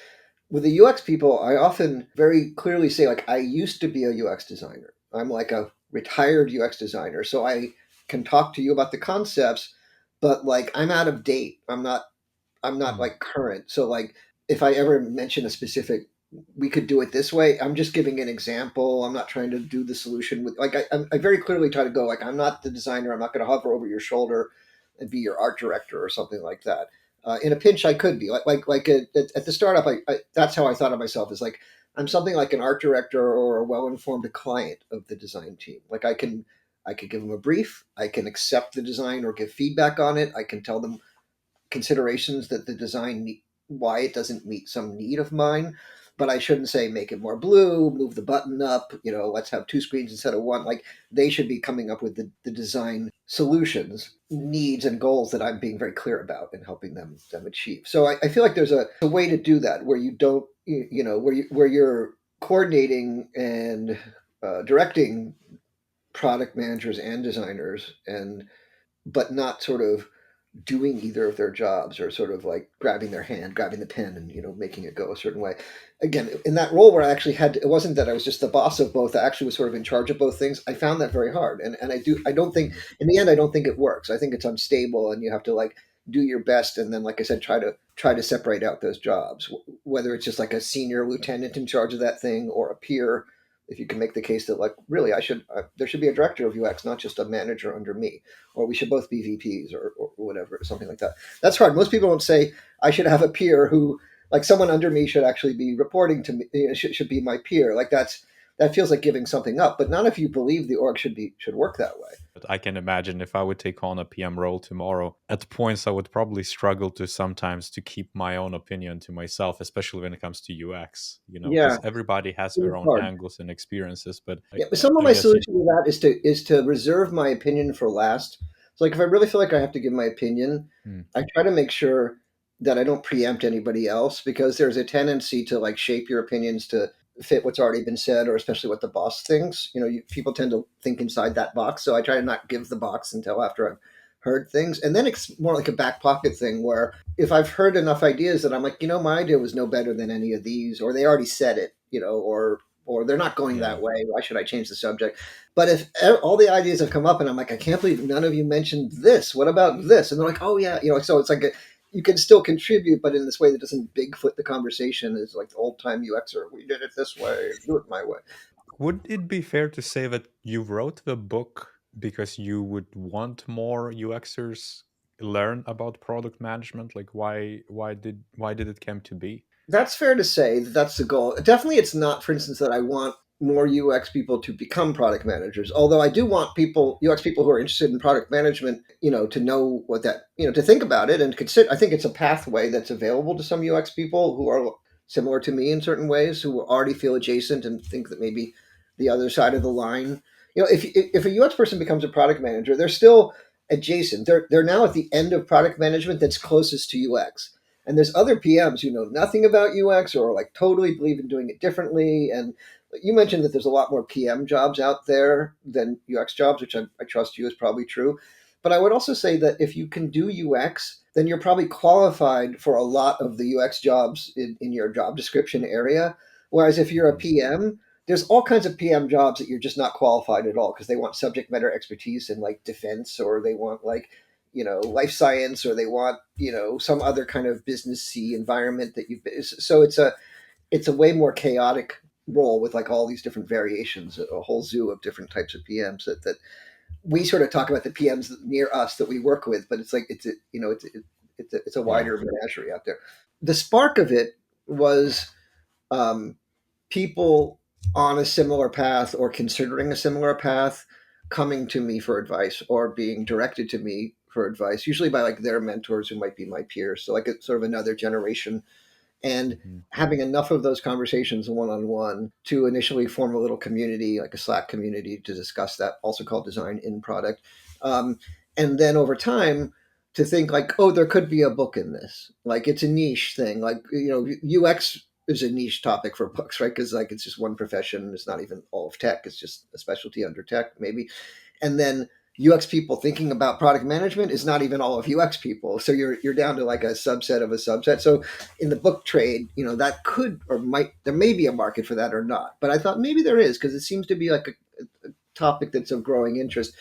With the UX people, I often very clearly say, like, I used to be a UX designer. I'm like a retired UX designer. So I can talk to you about the concepts, but like I'm out of date. I'm not Mm. like current. So like if I ever mention a specific we could do it this way, I'm just giving an example. I'm not trying to do the solution with like I very clearly try to go like I'm not the designer. I'm not going to hover over your shoulder and be your art director or something like that. In a pinch, I could be at the startup. That's how I thought of myself is like I'm something like an art director or a well-informed client of the design team. Like I could give them a brief. I can accept the design or give feedback on it. I can tell them considerations that the design why it doesn't meet some need of mine, but I shouldn't say make it more blue, move the button up, let's have two screens instead of one. Like they should be coming up with the design solutions, needs and goals that I'm being very clear about and helping them achieve. So I feel like there's a way to do that where you don't where you're coordinating and directing product managers and designers and but not sort of doing either of their jobs or sort of like grabbing their hand, grabbing the pen and, making it go a certain way. Again, in that role where I actually it wasn't that I was just the boss of both. I actually was sort of in charge of both things. I found that very hard. And I don't think in the end, I don't think it works. I think it's unstable and you have to like do your best. And then, like I said, try to separate out those jobs, whether it's just like a senior lieutenant in charge of that thing or a peer. If you can make the case that like, really, there should be a director of UX, not just a manager under me, or we should both be VPs or whatever, something like that. That's hard. Most people don't say I should have a peer who, like someone under me should actually be reporting to me, should be my peer. Like that feels like giving something up. But not if you believe the org should work that way. But I can imagine if I would take on a PM role tomorrow, at points I would probably struggle to sometimes to keep my own opinion to myself, especially when it comes to UX, Yeah, because everybody has their it's own hard. angles and experiences. But Yeah, but some of I my guess, solution to that is to reserve my opinion for last. So like if I really feel like I have to give my opinion, mm, I try to make sure that I don't preempt anybody else, because there's a tendency to like shape your opinions to fit what's already been said, or especially what the boss thinks. People tend to think inside that box. So I try to not give the box until after I've heard things. And then it's more like a back pocket thing where if I've heard enough ideas that I'm like, my idea was no better than any of these, or they already said it, or they're not going yeah. that way. Why should I change the subject? But if all the ideas have come up and I'm like, I can't believe none of you mentioned this. What about this? And they're like, oh yeah, so it's like you can still contribute, but in this way that doesn't bigfoot the conversation. Is like the old time UXer. We did it this way. Do it my way. Would it be fair to say that you wrote the book because you would want more UXers learn about product management? Like why did it come to be? That's fair to say that that's the goal. Definitely, it's not, for instance, that I want more UX people to become product managers. Although I do want UX people who are interested in product management, to know what that, to think about it and consider. I think it's a pathway that's available to some UX people who are similar to me in certain ways, who already feel adjacent and think that maybe the other side of the line. If a UX person becomes a product manager, they're still adjacent. They're now at the end of product management that's closest to UX, and there's other PMs who know nothing about UX or like totally believe in doing it differently. And you mentioned that there's a lot more PM jobs out there than UX jobs, which I trust you is probably true. But I would also say that if you can do UX, then you're probably qualified for a lot of the UX jobs in your job description area. Whereas if you're a Mhm. PM, there's all kinds of PM jobs that you're just not qualified at all, because they want subject matter expertise in like defense, or they want like life science, or they want some other kind of businessy environment that you've been. So it's a way more chaotic role with like all these different variations, a whole zoo of different types of PMs that we sort of talk about the PMs near us that we work with, but it's like it's a Yeah. wider menagerie out there. The spark of it was um, people on a similar path or considering a similar path coming to me for advice, or being directed to me for advice, usually by like their mentors who might be my peers. So like it's sort of another generation, and Mhm. having enough of those conversations one on one to initially form a little community, like a Slack community, to discuss that, also called design in product. And then over time, to think like, oh, there could be a book in this. Like it's a niche thing. Like, UX is a niche topic for books, right? Because like it's just one profession. It's not even all of tech. It's just a specialty under tech, maybe. And then UX people thinking about product management is not even all of UX people. So you're down to like a subset of a subset. So in the book trade, that could or might there may be a market for that or not. But I thought maybe there is, because it seems to be like a topic that's of growing interest.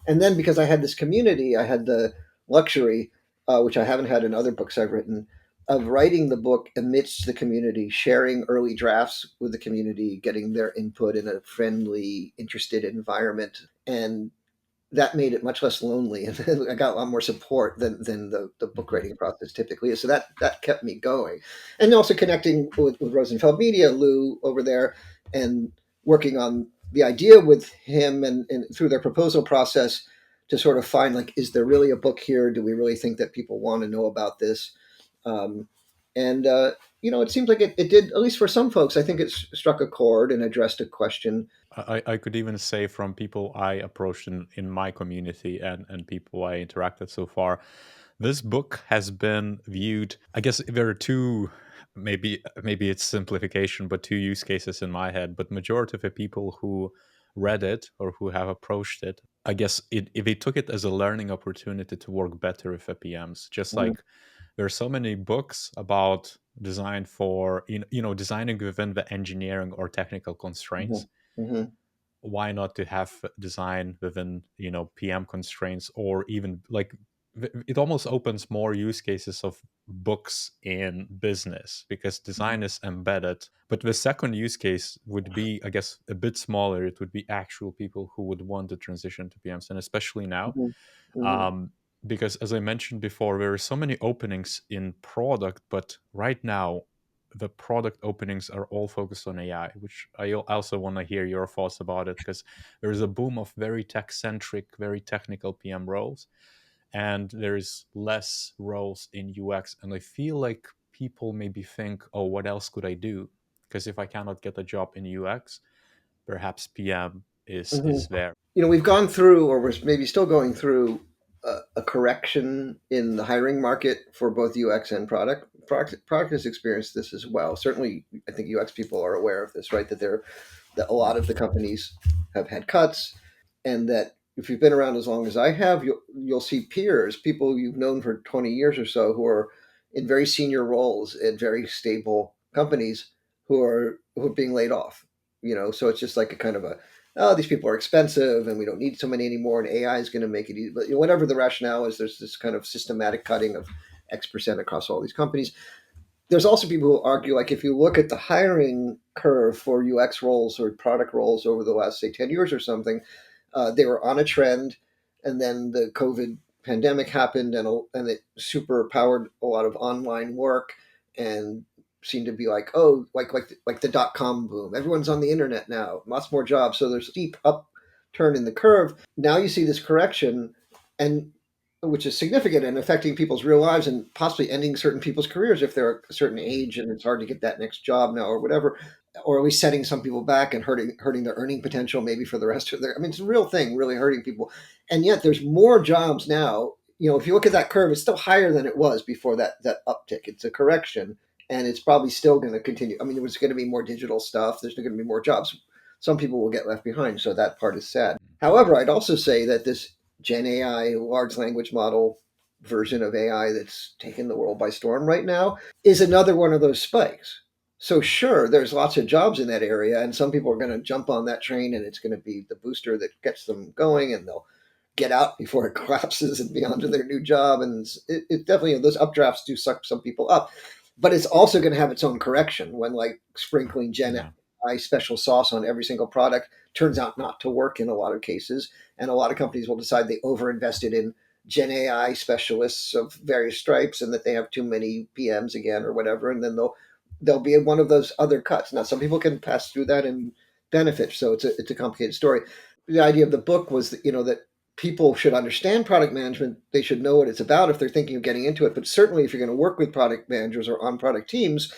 And then because I had this community, I had the luxury, which I haven't had in other books I've written, of writing the book amidst the community, sharing early drafts with the community, getting their input in a friendly, interested environment. And that made it much less lonely, and I got a lot more support than the book Mhm. writing process typically is. So that kept me going, and also connecting with Rosenfeld Media, Lou over there, and working on the idea with him, and through their proposal process to sort of find like, is there really a book here? Do we really think that people want to know about this? Um, and it seems like it did, at least for some folks. I think it struck a chord and addressed a question. I could even say from people I approached in my community and people I interacted so far, this book has been viewed. I guess there are two, maybe it's simplification, but two use cases in my head. But majority of the people who read it or who have approached it, I guess if they took it as a learning opportunity to work better with the PMs, just Mhm, like there are so many books about design for designing within the engineering or technical mhm, constraints. mhm, Why not to have design within PM constraints, or even like it almost opens more use cases of books in business because design is embedded. But the second use case would be, I guess, a bit smaller. It would be actual people who would want to transition to PMs, and especially now, mhm, mhm. um, because as I mentioned before, there are so many openings in product, but right now the product openings are all focused on AI, which I also want to hear your thoughts about it, because there is a boom of very tech centric, very technical PM roles, and there's less roles in UX. And I feel like people maybe think, oh, what else could I do? Because if I cannot get a job in UX, perhaps PM is Mhm. there. We've gone through, or we're maybe still going through, a correction in the hiring market for both UX and product. Product has experienced this as well. Certainly, I think UX people are aware of this, right? That a lot of the companies have had cuts, and that if you've been around as long as I have, you'll see peers, people you've known for 20 years or so, who are in very senior roles at very stable companies, who are being laid off. So it's just like a kind of a, oh, these people are expensive and we don't need so many anymore, and AI is going to make it easy. But whatever the rationale is, there's this kind of systematic cutting of X% across all these companies. There's also people who argue, like, if you look at the hiring curve for UX roles or product roles over the last, say, 10 years or something, they were on a trend, and then the COVID pandemic happened, and it super powered a lot of online work, and seemed to be like, oh, like the dot-com boom. Everyone's on the internet now, lots more jobs. So there's a steep upturn in the curve. Now you see this correction, and which is significant and affecting people's real lives and possibly ending certain people's careers if they're a certain age and it's hard to get that next job now or whatever, or at least setting some people back and hurting their earning potential maybe for the rest of their. I mean, it's a real thing, really hurting people. And yet there's more jobs now. If you look at that curve, it's still higher than it was before that uptick. It's a correction, and it's probably still going to continue. I mean, there was going to be more digital stuff. There's going to be more jobs. Some people will get left behind, so that part is sad. However, I'd also say that this Gen AI, large language model version of AI that's taken the world by storm right now, is another one of those spikes. So sure, there's lots of jobs in that area, and some people are going to jump on that train, and it's going to be the booster that gets them going, and they'll get out before it collapses and be onto their new job. And it definitely, those updrafts do suck some people up, but it's also going to have its own correction when, like, sprinkling Gen Yeah. AI special sauce on every single product turns out not to work in a lot of cases, and a lot of companies will decide they overinvested in Gen AI specialists of various stripes, and that they have too many PMs again or whatever, and then they'll be in one of those other cuts. Now, some people can pass through that and benefit, so it's a complicated story. The idea of the book was that that people should understand product management. They should know what it's about if they're thinking of getting into it. But certainly, if you're going to work with product managers or on product teams,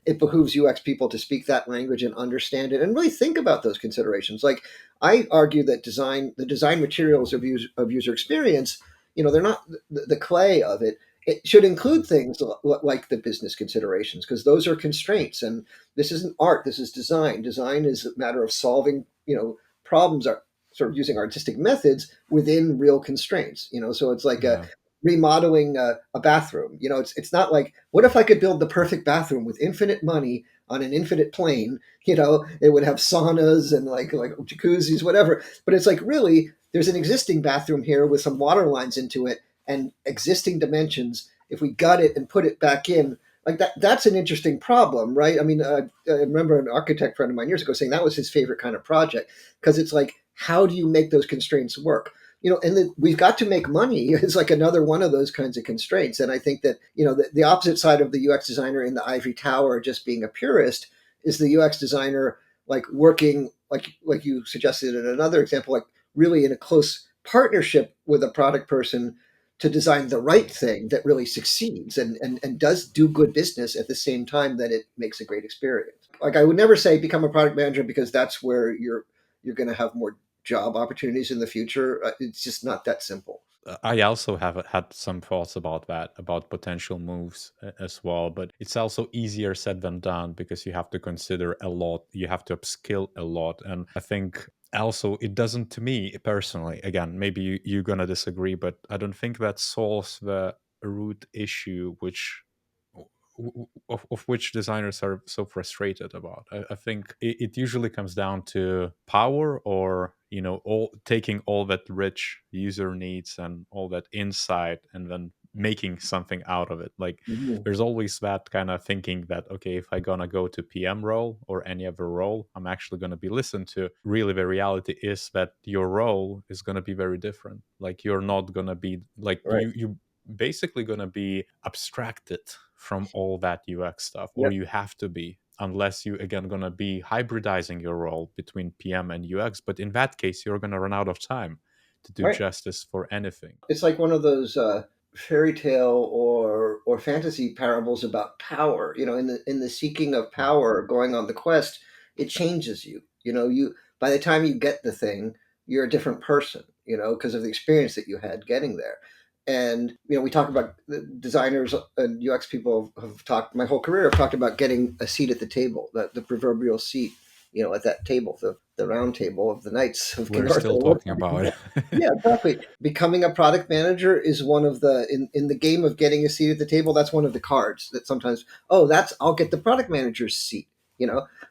it behooves UX people to speak that language and understand it and really think about those considerations. Like, I argue that the design materials of user experience, they're not the clay of it. It should include things like the business considerations, because those are constraints. And this isn't art. This is design. Design is a matter of solving, problems, are sort of using artistic methods within real constraints. So it's like a Yeah. remodeling a bathroom. It's not like, what if I could build the perfect bathroom with infinite money on an infinite plane? It would have saunas and like jacuzzis, whatever. But it's like, really, there's an existing bathroom here with some water lines into it and existing dimensions. If we gut it and put it back in, like that's an interesting problem, right? I mean, I remember an architect friend of mine years ago saying that was his favorite kind of project, because it's like, how do you make those constraints work? And then we've got to make money. It's like another one of those kinds of constraints. And I think that, the opposite side of the UX designer in the ivory tower just being a purist is the UX designer, like, working, like you suggested in another example, like really in a close partnership with a product person to design the right thing that really succeeds and does do good business at the same time that it makes a great experience. Like, I would never say become a product manager, because that's where you're going to have more job opportunities in the future. It's just not that simple. I also have had some thoughts about that, about potential moves as well. But it's also easier said than done, because you have to consider a lot, you have to upskill a lot. And I think also it doesn't, to me personally, again, maybe you're going to disagree, but I don't think that solves the root issue, which of which designers are so frustrated about. I think it usually comes down to power, or all taking all that rich user needs and all that insight and then making something out of it. Like, Mhm. there's always that kind of thinking that, okay, if I gonna go to PM role or any other role, I'm actually gonna be listened to. Really, the reality is that your role is gonna be very different. Like, you're not gonna be like Right. you basically going to be abstracted from all that UX stuff, or Yep. you have to be, unless you again going to be hybridizing your role between PM and UX. But in that case, you're going to run out of time to do Right. justice for anything. It's like one of those fairy tale or fantasy parables about power. In the seeking of power, going on the quest, it changes you. You by the time you get the thing, you're a different person. Because of the experience that you had getting there. And we talk about designers and UX people have talked. My whole career, I've talked about getting a seat at the table, the proverbial seat. At that table, the round table of the knights of King We're Arthur. still talking about it. Yeah, exactly. Becoming a product manager is one of the in the game of getting a seat at the table. That's one of the cards that sometimes, oh, that's I'll get the product manager's seat,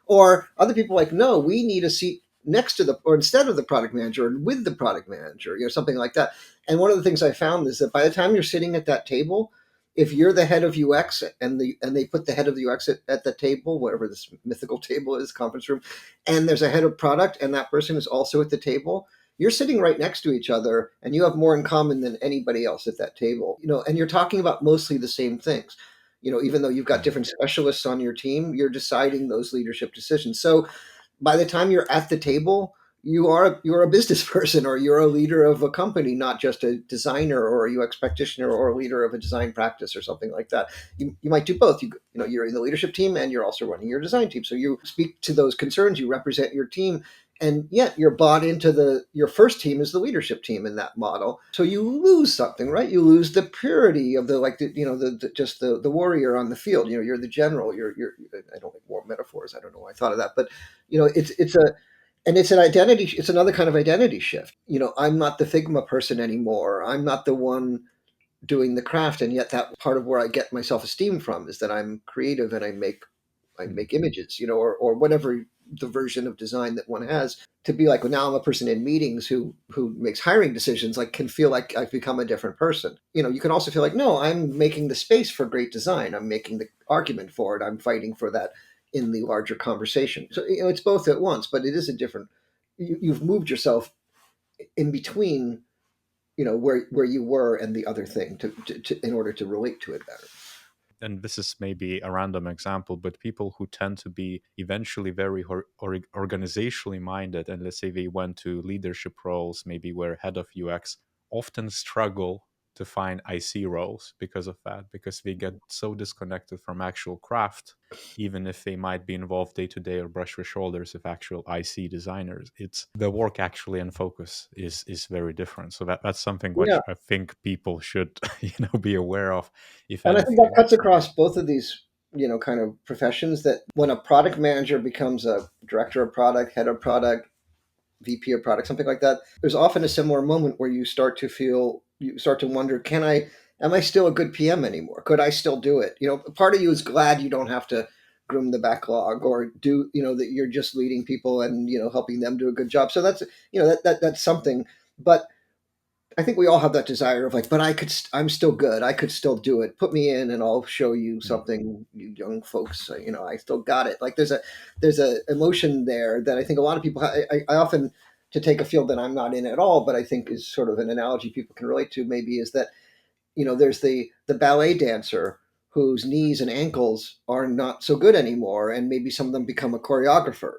or other people like, no, we need a seat next to the or instead of the product manager and with the product manager, something like that. And one of the things I found is that by the time you're sitting at that table, if you're the head of UX and they put the head of the UX at the table, wherever this mythical table is, conference room, and there's a head of product and that person is also at the table, you're sitting right next to each other and you have more in common than anybody else at that table, and you're talking about mostly the same things. Even though you've got different specialists on your team, you're deciding those leadership decisions. So by the time you're at the table, you're a business person or you're a leader of a company, not just a designer or a UX practitioner or a leader of a design practice or something like that. You might do both. You're in the leadership team and you're also running your design team. So you speak to those concerns, you represent your team, and yet you're bought into your first team is the leadership team in that model. So you lose something, right? You lose the purity of the warrior on the field. You're the general. You're I don't like war metaphors. I don't know why I thought of that, but it's an identity. It's another kind of identity shift. I'm not the Figma person anymore. I'm not the one doing the craft, and yet that part of where I get my self esteem from is that I'm creative and I make images, or whatever the version of design that one has. To be like, well, now I'm a person in meetings who makes hiring decisions, like can feel like I've become a different person. You can also feel like, no, I'm making the space for great design. I'm making the argument for it. I'm fighting for that in the larger conversation. So it's both at once, but it is a different. You've moved yourself in between, where you were and the other thing in order to relate to it better. And this is maybe a random example, but people who tend to be eventually very organizationally minded, and let's say they went to leadership roles, maybe were head of UX, often struggle to find IC roles because of that, because they get so disconnected from actual craft, even if they might be involved day to day or brush with shoulders with actual IC designers. It's the work actually and focus is very different. So that's something Yeah. which I think people should be aware of, if And I think that anything. cuts across both of these, kind of professions, that when a product manager becomes a director of product, head of product, VP of product, something like that, there's often a similar moment where you start to wonder, am I still a good PM anymore? Could I still do it? Part of you is glad you don't have to groom the backlog or do, that you're just leading people and, helping them do a good job. So that's, that's something. But I think we all have that desire of like, but I'm still good. I could still do it. Put me in and I'll show you Mm. something, you young folks, I still got it. Like there's a emotion there that I think a lot of people, I often, to take a field that I'm not in at all, but I think is sort of an analogy people can relate to maybe, is that there's the ballet dancer whose knees and ankles are not so good anymore, and maybe some of them become a choreographer,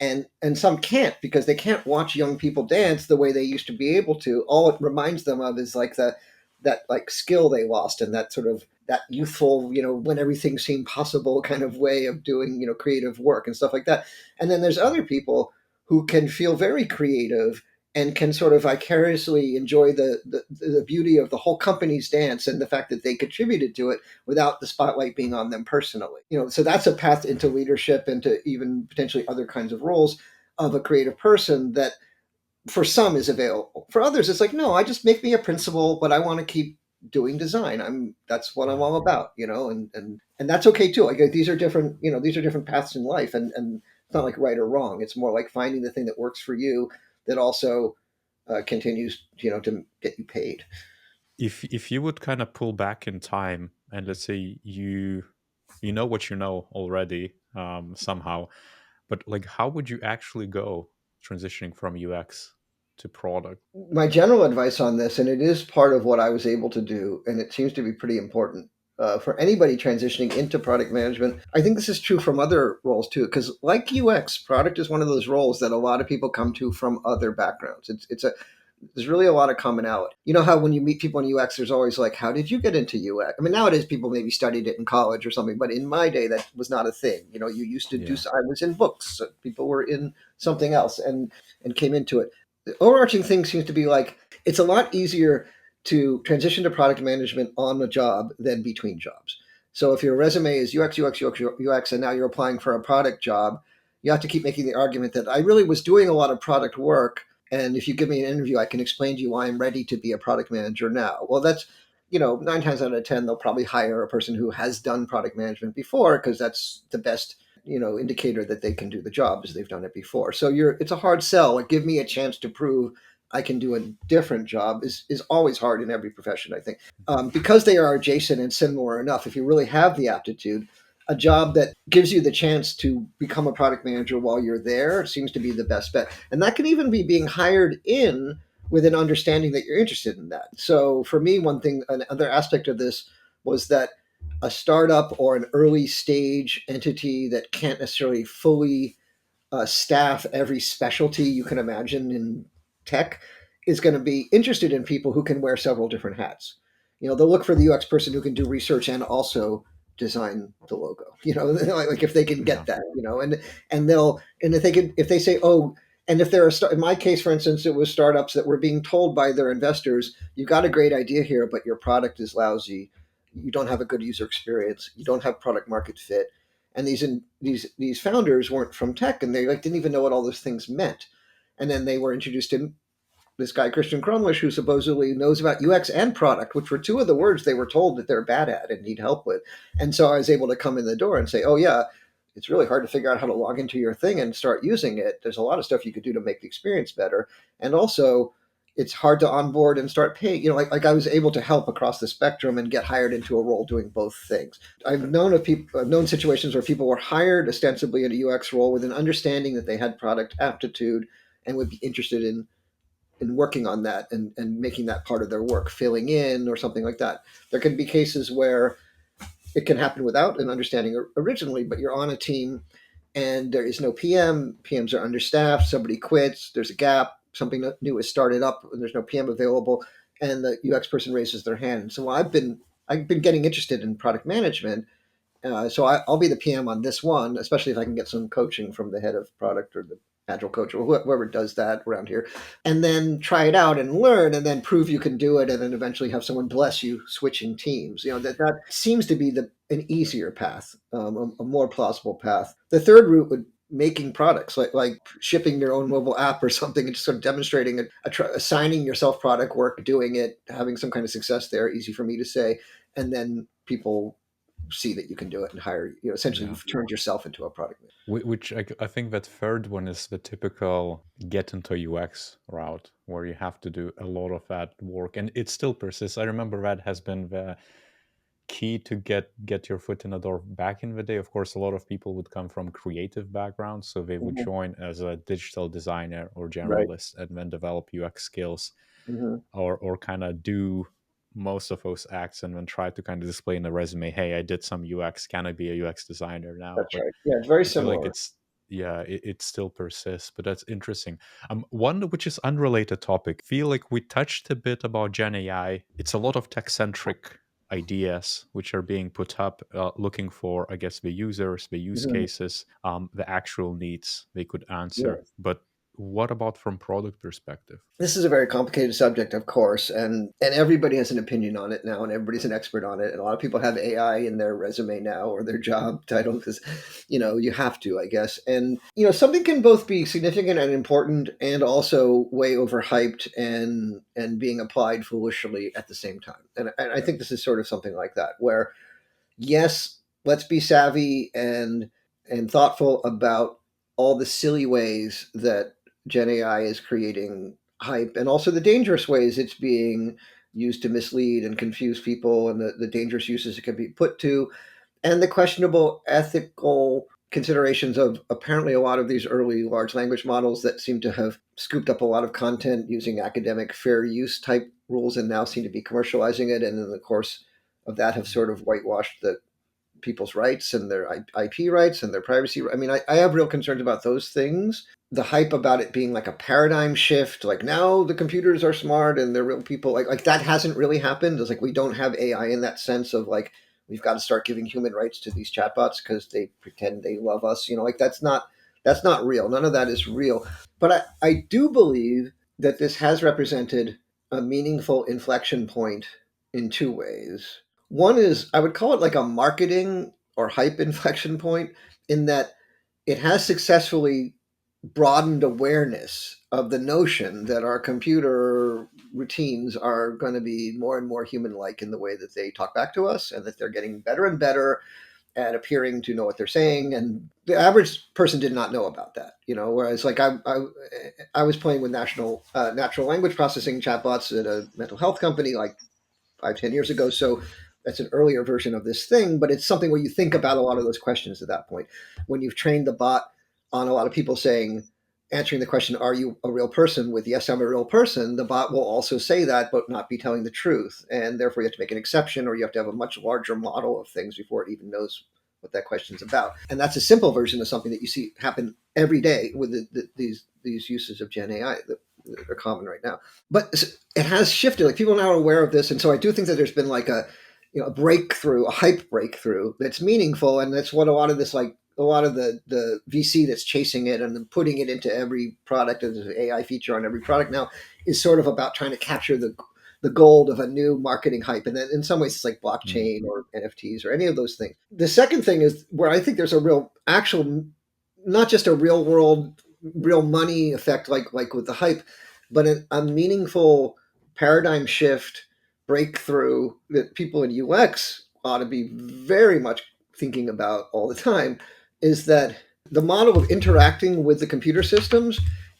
and some can't because they can't watch young people dance the way they used to be able to. All it reminds them of is like that like skill they lost, and that sort of that youthful, when everything seemed possible kind of way of doing, creative work and stuff like that. And then there's other people who can feel very creative and can sort of vicariously enjoy the beauty of the whole company's dance and the fact that they contributed to it without the spotlight being on them personally. So that's a path into leadership, into even potentially other kinds of roles of a creative person that for some is available. For others, it's like, no, I just make me a principal, but I want to keep doing design. That's what I'm Yeah. all about, and that's okay too. Like these are different paths in life, and it's not like right or wrong. It's more like finding the thing that works for you that also continues, to get you paid. If you would kind of pull back in time, and let's say you know what you know already, somehow, but like how would you actually go transitioning from UX? to product? My general advice on this, and it is part of what I was able to do, and it seems to be pretty important for anybody transitioning into product management. I think this is true from other roles too, because like UX, product is one of those roles that a lot of people come to from other backgrounds. There's really a lot of commonality. You know how when you meet people in UX, there's always like, how did you get into UX? I mean, nowadays people maybe studied it in college or something, but in my day, that was not a thing. You know, you used to do, Yeah. I was in books, so people were in something else and came into it. The overarching thing seems to be like, it's a lot easier to transition to product management on a job than between jobs. So if your resume is UX, UX, UX, UX, and now you're applying for a product job, you have to keep making the argument that I really was doing a lot of product work, and if you give me an interview, I can explain to you why I'm ready to be a product manager now. Well, that's, 9 times out of 10, they'll probably hire a person who has done product management before because that's the best, indicator that they can do the job is they've done it before. So it's a hard sell. Like, give me a chance to prove I can do a different job is always hard in every profession, I think. Because they are adjacent and similar enough, if you really have the aptitude, a job that gives you the chance to become a product manager while you're there seems to be the best bet. And that can even be being hired in with an understanding that you're interested in that. So for me, another aspect of this was that a startup or an early stage entity that can't necessarily fully staff every specialty you can imagine in tech is going to be interested in people who can wear several different hats. They'll look for the UX person who can do research and also design the logo. Like if they can Yeah. get that, and if they say, oh, and if there are, in my case, for instance, it was startups that were being told by their investors, you got a great idea here, but your product is lousy. You don't have a good user experience. You don't have product market fit, and these founders weren't from tech, and they didn't even know what all those things meant. And then they were introduced to this guy Christian Crumlish, who supposedly knows about UX and product, which were two of the words they were told that they're bad at and need help with. And so I was able to come in the door and say, oh yeah, it's really hard to figure out how to log into your thing and start using it. There's a lot of stuff you could do to make the experience better, and also it's hard to onboard and start paying. Like I was able to help across the spectrum and get hired into a role doing both things. I've known situations where people were hired ostensibly in a UX role with an understanding that they had product aptitude and would be interested in working on that and making that part of their work, filling in or something like that. There can be cases where it can happen without an understanding originally, but you're on a team and there is no PM. PMs are understaffed. Somebody quits. There's a gap. Something new is started up, and there's no PM available, and the UX person raises their hand. So I've been getting interested in product management. So I'll be the PM on this one, especially if I can get some coaching from the head of product or the agile coach or whoever does that around here, and then try it out and learn, and then prove you can do it, and then eventually have someone bless you switching teams. That seems to be an easier path, a more plausible path. The third route would making products like shipping your own mobile app or something and just sort of demonstrating assigning yourself product work, doing it, having some kind of success there. Easy for me to say, and then people see that you can do it and hire you. Essentially, Yeah. you've turned yourself into a product manager. Which I think that third one is the typical get into UX route where you have to do a lot of that work, and it still persists. I remember that has been the key to get your foot in the door back in the day. Of course, a lot of people would come from creative backgrounds, so they would Mhm. join as a digital designer or Right. generalist and then develop UX skills, Hmm. or kind of do most of those acts and then try to kind of display in the resume, hey, I did some UX, can I be a UX designer now? That's But right. Yeah, it's very I feel like similar. it's, yeah, it still persists, but that's interesting. One which is unrelated topic. Feel like we touched a bit about Gen AI. It's a lot of tech centric ideas which are being put up, looking for, I guess, the users, the use Hmm. cases, the actual needs they could Yeah. answer. But what about from product perspective? This is a very complicated subject, of course, and everybody has an opinion on it now, and everybody's an expert on it. And a lot of people have AI in their resume now or their job title because, you have to, I guess. And something can both be significant and important, and also way overhyped and being applied foolishly at the same time. And I think this is sort of something like that, where yes, let's be savvy and thoughtful about all the silly ways that Gen AI is creating hype, and also the dangerous ways it's being used to mislead and confuse people, and the dangerous uses it can be put to, and the questionable ethical considerations of apparently a lot of these early large language models that seem to have scooped up a lot of content using academic fair use type rules and now seem to be commercializing it. And in the course of that have sort of whitewashed the people's rights and their IP rights and their privacy. I mean, I have real concerns about those things. The hype about it being like a paradigm shift, like now the computers are smart and they're real people, like that hasn't really happened. It's like we don't have AI in that sense of like we've got to start giving human rights to these chatbots because they pretend they love us. Like that's not real. None of that is real. But I do believe that this has represented a meaningful inflection point in two ways. One is I would call it like a marketing or hype inflection point in that it has successfully broadened awareness of the notion that our computer routines are going to be more and more human-like in the way that they talk back to us, and that they're getting better and better at appearing to know what they're saying. And the average person did not know about that, whereas like I was playing with natural language processing chatbots at a mental health company like 5-10 years ago. So that's an earlier version of this thing, but it's something where you think about a lot of those questions at that point. When you've trained the bot on a lot of people answering the question, are you a real person, with yes, I'm a real person, the bot will also say that, but not be telling the truth. And therefore you have to make an exception, or you have to have a much larger model of things before it even knows what that question's about. And that's a simple version of something that you see happen every day with these uses of Gen AI that are common right now. But it has shifted. Like people now are aware of this, and so I do think that there's been like a breakthrough, a hype breakthrough that's meaningful, and that's what a lot of the VC that's chasing it and then putting it into every product, as an AI feature on every product now, is sort of about trying to capture the gold of a new marketing hype. And then in some ways it's like blockchain or NFTs or any of those things. The second thing is where I think there's a real actual, not just a real world, real money effect like with the hype, but a meaningful paradigm shift breakthrough that people in UX ought to be very much thinking about all the time, is that the model of interacting with the computer systems,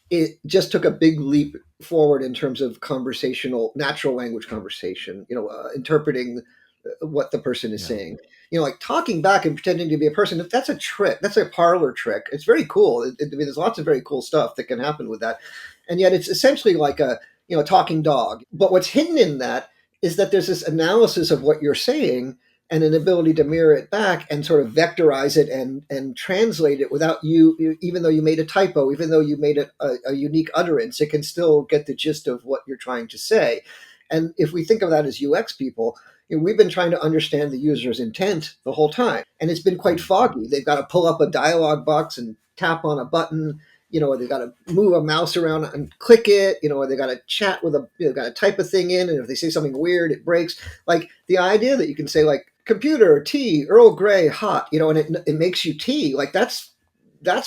it just took a big leap forward in terms of conversational, natural language conversation, interpreting what the person is saying. Like talking back and pretending to be a person, that's a trick. That's a parlor trick. It's very cool. I mean, there's lots of very cool stuff that can happen with that. And yet it's essentially like a talking dog. But what's hidden in that is that there's this analysis of what you're saying and an ability to mirror it back and sort of vectorize it and translate it without even though you made a typo, even though you made it a unique utterance, it can still get the gist of what you're trying to say. And if we think of that as UX people, we've been trying to understand the user's intent the whole time, and it's been quite foggy. They've got to pull up a dialog box and tap on a button, or they've got to move a mouse around and click it, or they got to chat with got to type a thing in, and if they say something weird, it breaks. Like the idea that you can say like computer tea, Earl Grey, hot, and it makes you tea. Like that's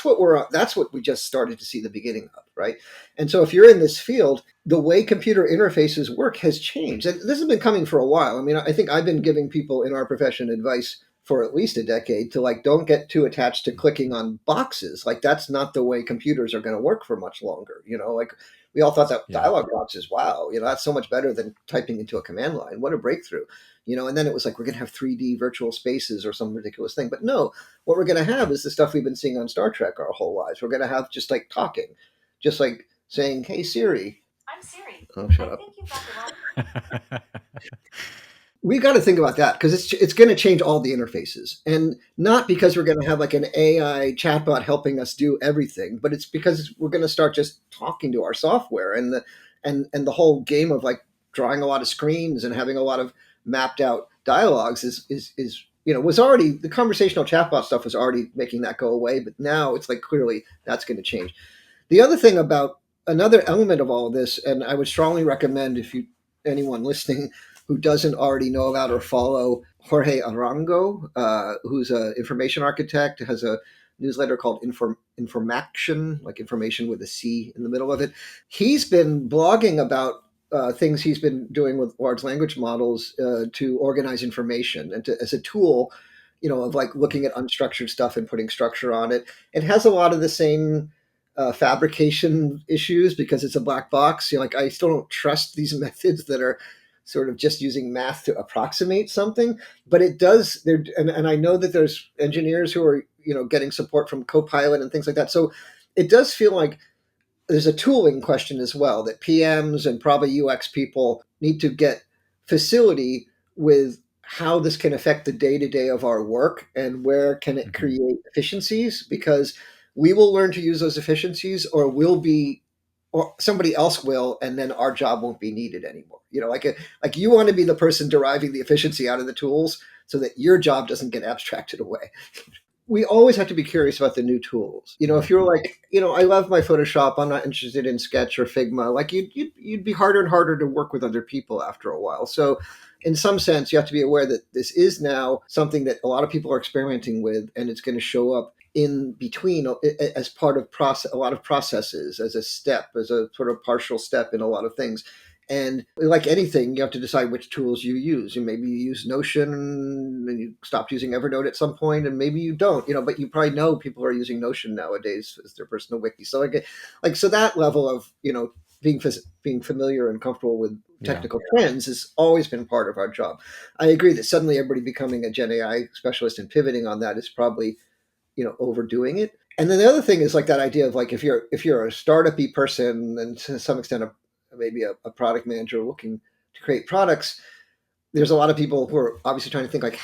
what we just started to see the beginning of, right? And so if you're in this field, the way computer interfaces work has changed. And this has been coming for a while. I mean, I think I've been giving people in our profession advice for at least a decade to like, don't get too attached to clicking on boxes. Like that's not the way computers are going to work for much longer. Like we all thought that dialog boxes, wow, that's so much better than typing into a command line. What a breakthrough. And then it was like, we're going to have 3D virtual spaces or some ridiculous thing. But no, what we're going to have is the stuff we've been seeing on Star Trek our whole lives. We're going to have just like talking, just like saying, hey, Siri. I'm Siri. Oh, shut up. Think you've got the wrong... We got to think about that because it's going to change all the interfaces, and not because we're going to have like an AI chatbot helping us do everything, but it's because we're going to start just talking to our software, and the whole game of like drawing a lot of screens and having a lot of mapped out dialogues is was already, the conversational chatbot stuff was already making that go away, but now it's like clearly that's going to change. The other thing about another element of all of this, and I would strongly recommend if anyone listening who doesn't already know about or follow Jorge Arango, who's an information architect, has a newsletter called Informaction, like information with a C in the middle of it. He's been blogging about things he's been doing with large language models to organize information and as a tool, of like looking at unstructured stuff and putting structure on it. It has a lot of the same fabrication issues because it's a black box. Like I still don't trust these methods that are sort of just using math to approximate something, but it does there. And I know that there's engineers who are, getting support from Copilot and things like that. So it does feel like there's a tooling question as well that PMs and probably UX people need to get facility with how this can affect the day to day of our work and where can it create efficiencies, because we will learn to use those efficiencies, or we'll be, or somebody else will, and then our job won't be needed anymore. Like you want to be the person deriving the efficiency out of the tools so that your job doesn't get abstracted away. We always have to be curious about the new tools. If you're like, I love my Photoshop, I'm not interested in Sketch or Figma, like you'd be harder and harder to work with other people after a while. So in some sense, you have to be aware that this is now something that a lot of people are experimenting with, and it's going to show up in between as part of a lot of processes, as a step, as a sort of partial step in a lot of things. And like anything, you have to decide which tools you use. And maybe you use Notion and you stopped using Evernote at some point, and maybe you don't, but you probably know people are using Notion nowadays as their personal wiki. So so that level of, being familiar and comfortable with technical trends has always been part of our job. I agree that suddenly everybody becoming a Gen AI specialist and pivoting on that is probably, overdoing it. And then the other thing is like that idea of like, if you're a startup-y person, and to some extent maybe a product manager looking to create products, there's a lot of people who are obviously trying to think like,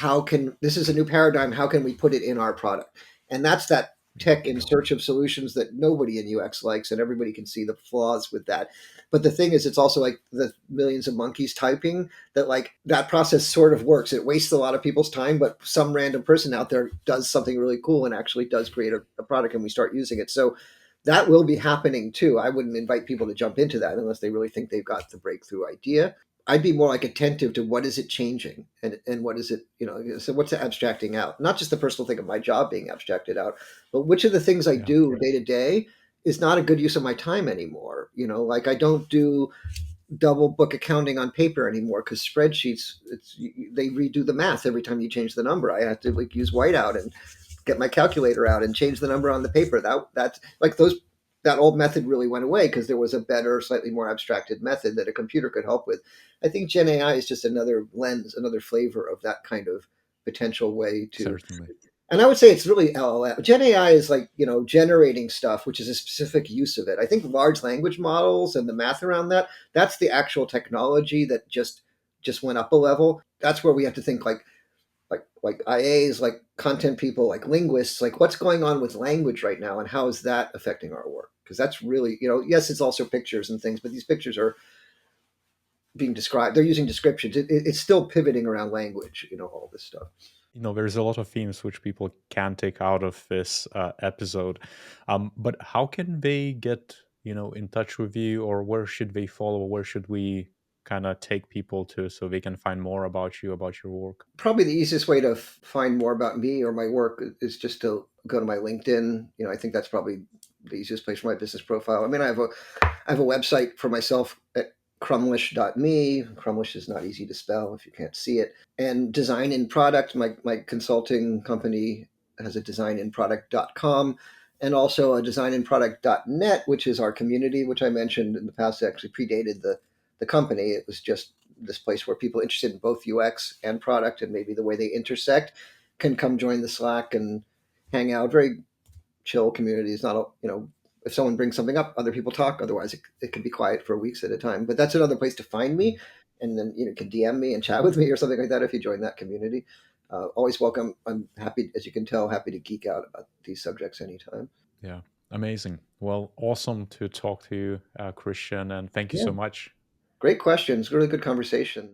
this is a new paradigm, how can we put it in our product? And that's that tech in search of solutions that nobody in UX likes, and everybody can see the flaws with that. But the thing is, it's also like the millions of monkeys typing, that like that process sort of works. It wastes a lot of people's time, but some random person out there does something really cool and actually does create a product, and we start using it. So that will be happening too. I wouldn't invite people to jump into that unless they really think they've got the breakthrough idea. I'd be more like attentive to what is it changing, and what is it, so what's it abstracting out? Not just the personal thing of my job being abstracted out, but which of the things I do day to day is not a good use of my time anymore. Like I don't do double book accounting on paper anymore, because spreadsheets, they redo the math every time you change the number. I have to like use whiteout and get my calculator out and change the number on the paper. That's like that old method really went away because there was a better, slightly more abstracted method that a computer could help with. I think Gen AI is just another lens, another flavor of that kind of potential way to. Certainly. And I would say it's really LLM. Gen AI is like, generating stuff, which is a specific use of it. I think large language models and the math around that, that's the actual technology that just went up a level. That's where we have to think like IAs, like content people, like linguists, like what's going on with language right now and how is that affecting our work? Because that's really, yes, it's also pictures and things, but these pictures are being described. They're using descriptions. It's still pivoting around language, all this stuff. There's a lot of themes which people can take out of this episode. But how can they get, in touch with you, or where should they follow? Where should we kind of take people to so they can find more about you, about your work? Probably the easiest way to find more about me or my work is just to go to my LinkedIn. I think that's probably the easiest place for my business profile. I mean, I have a website for myself at crumlish.me. Crumlish is not easy to spell if you can't see it. And Design in Product, my consulting company has a designinproduct.com, and also a designinproduct.net, which is our community, which I mentioned in the past. It actually predated the company. It was just this place where people interested in both UX and product and maybe the way they intersect can come join the Slack and hang out. Very chill community. It's not, if someone brings something up, other people talk. Otherwise, it can be quiet for weeks at a time. But that's another place to find me. And then, you can DM me and chat with me or something like that if you join that community. Always welcome. I'm happy, as you can tell, happy to geek out about these subjects anytime. Yeah, amazing. Well, awesome to talk to you, Christian, and thank you so much. Great questions. Really good conversation.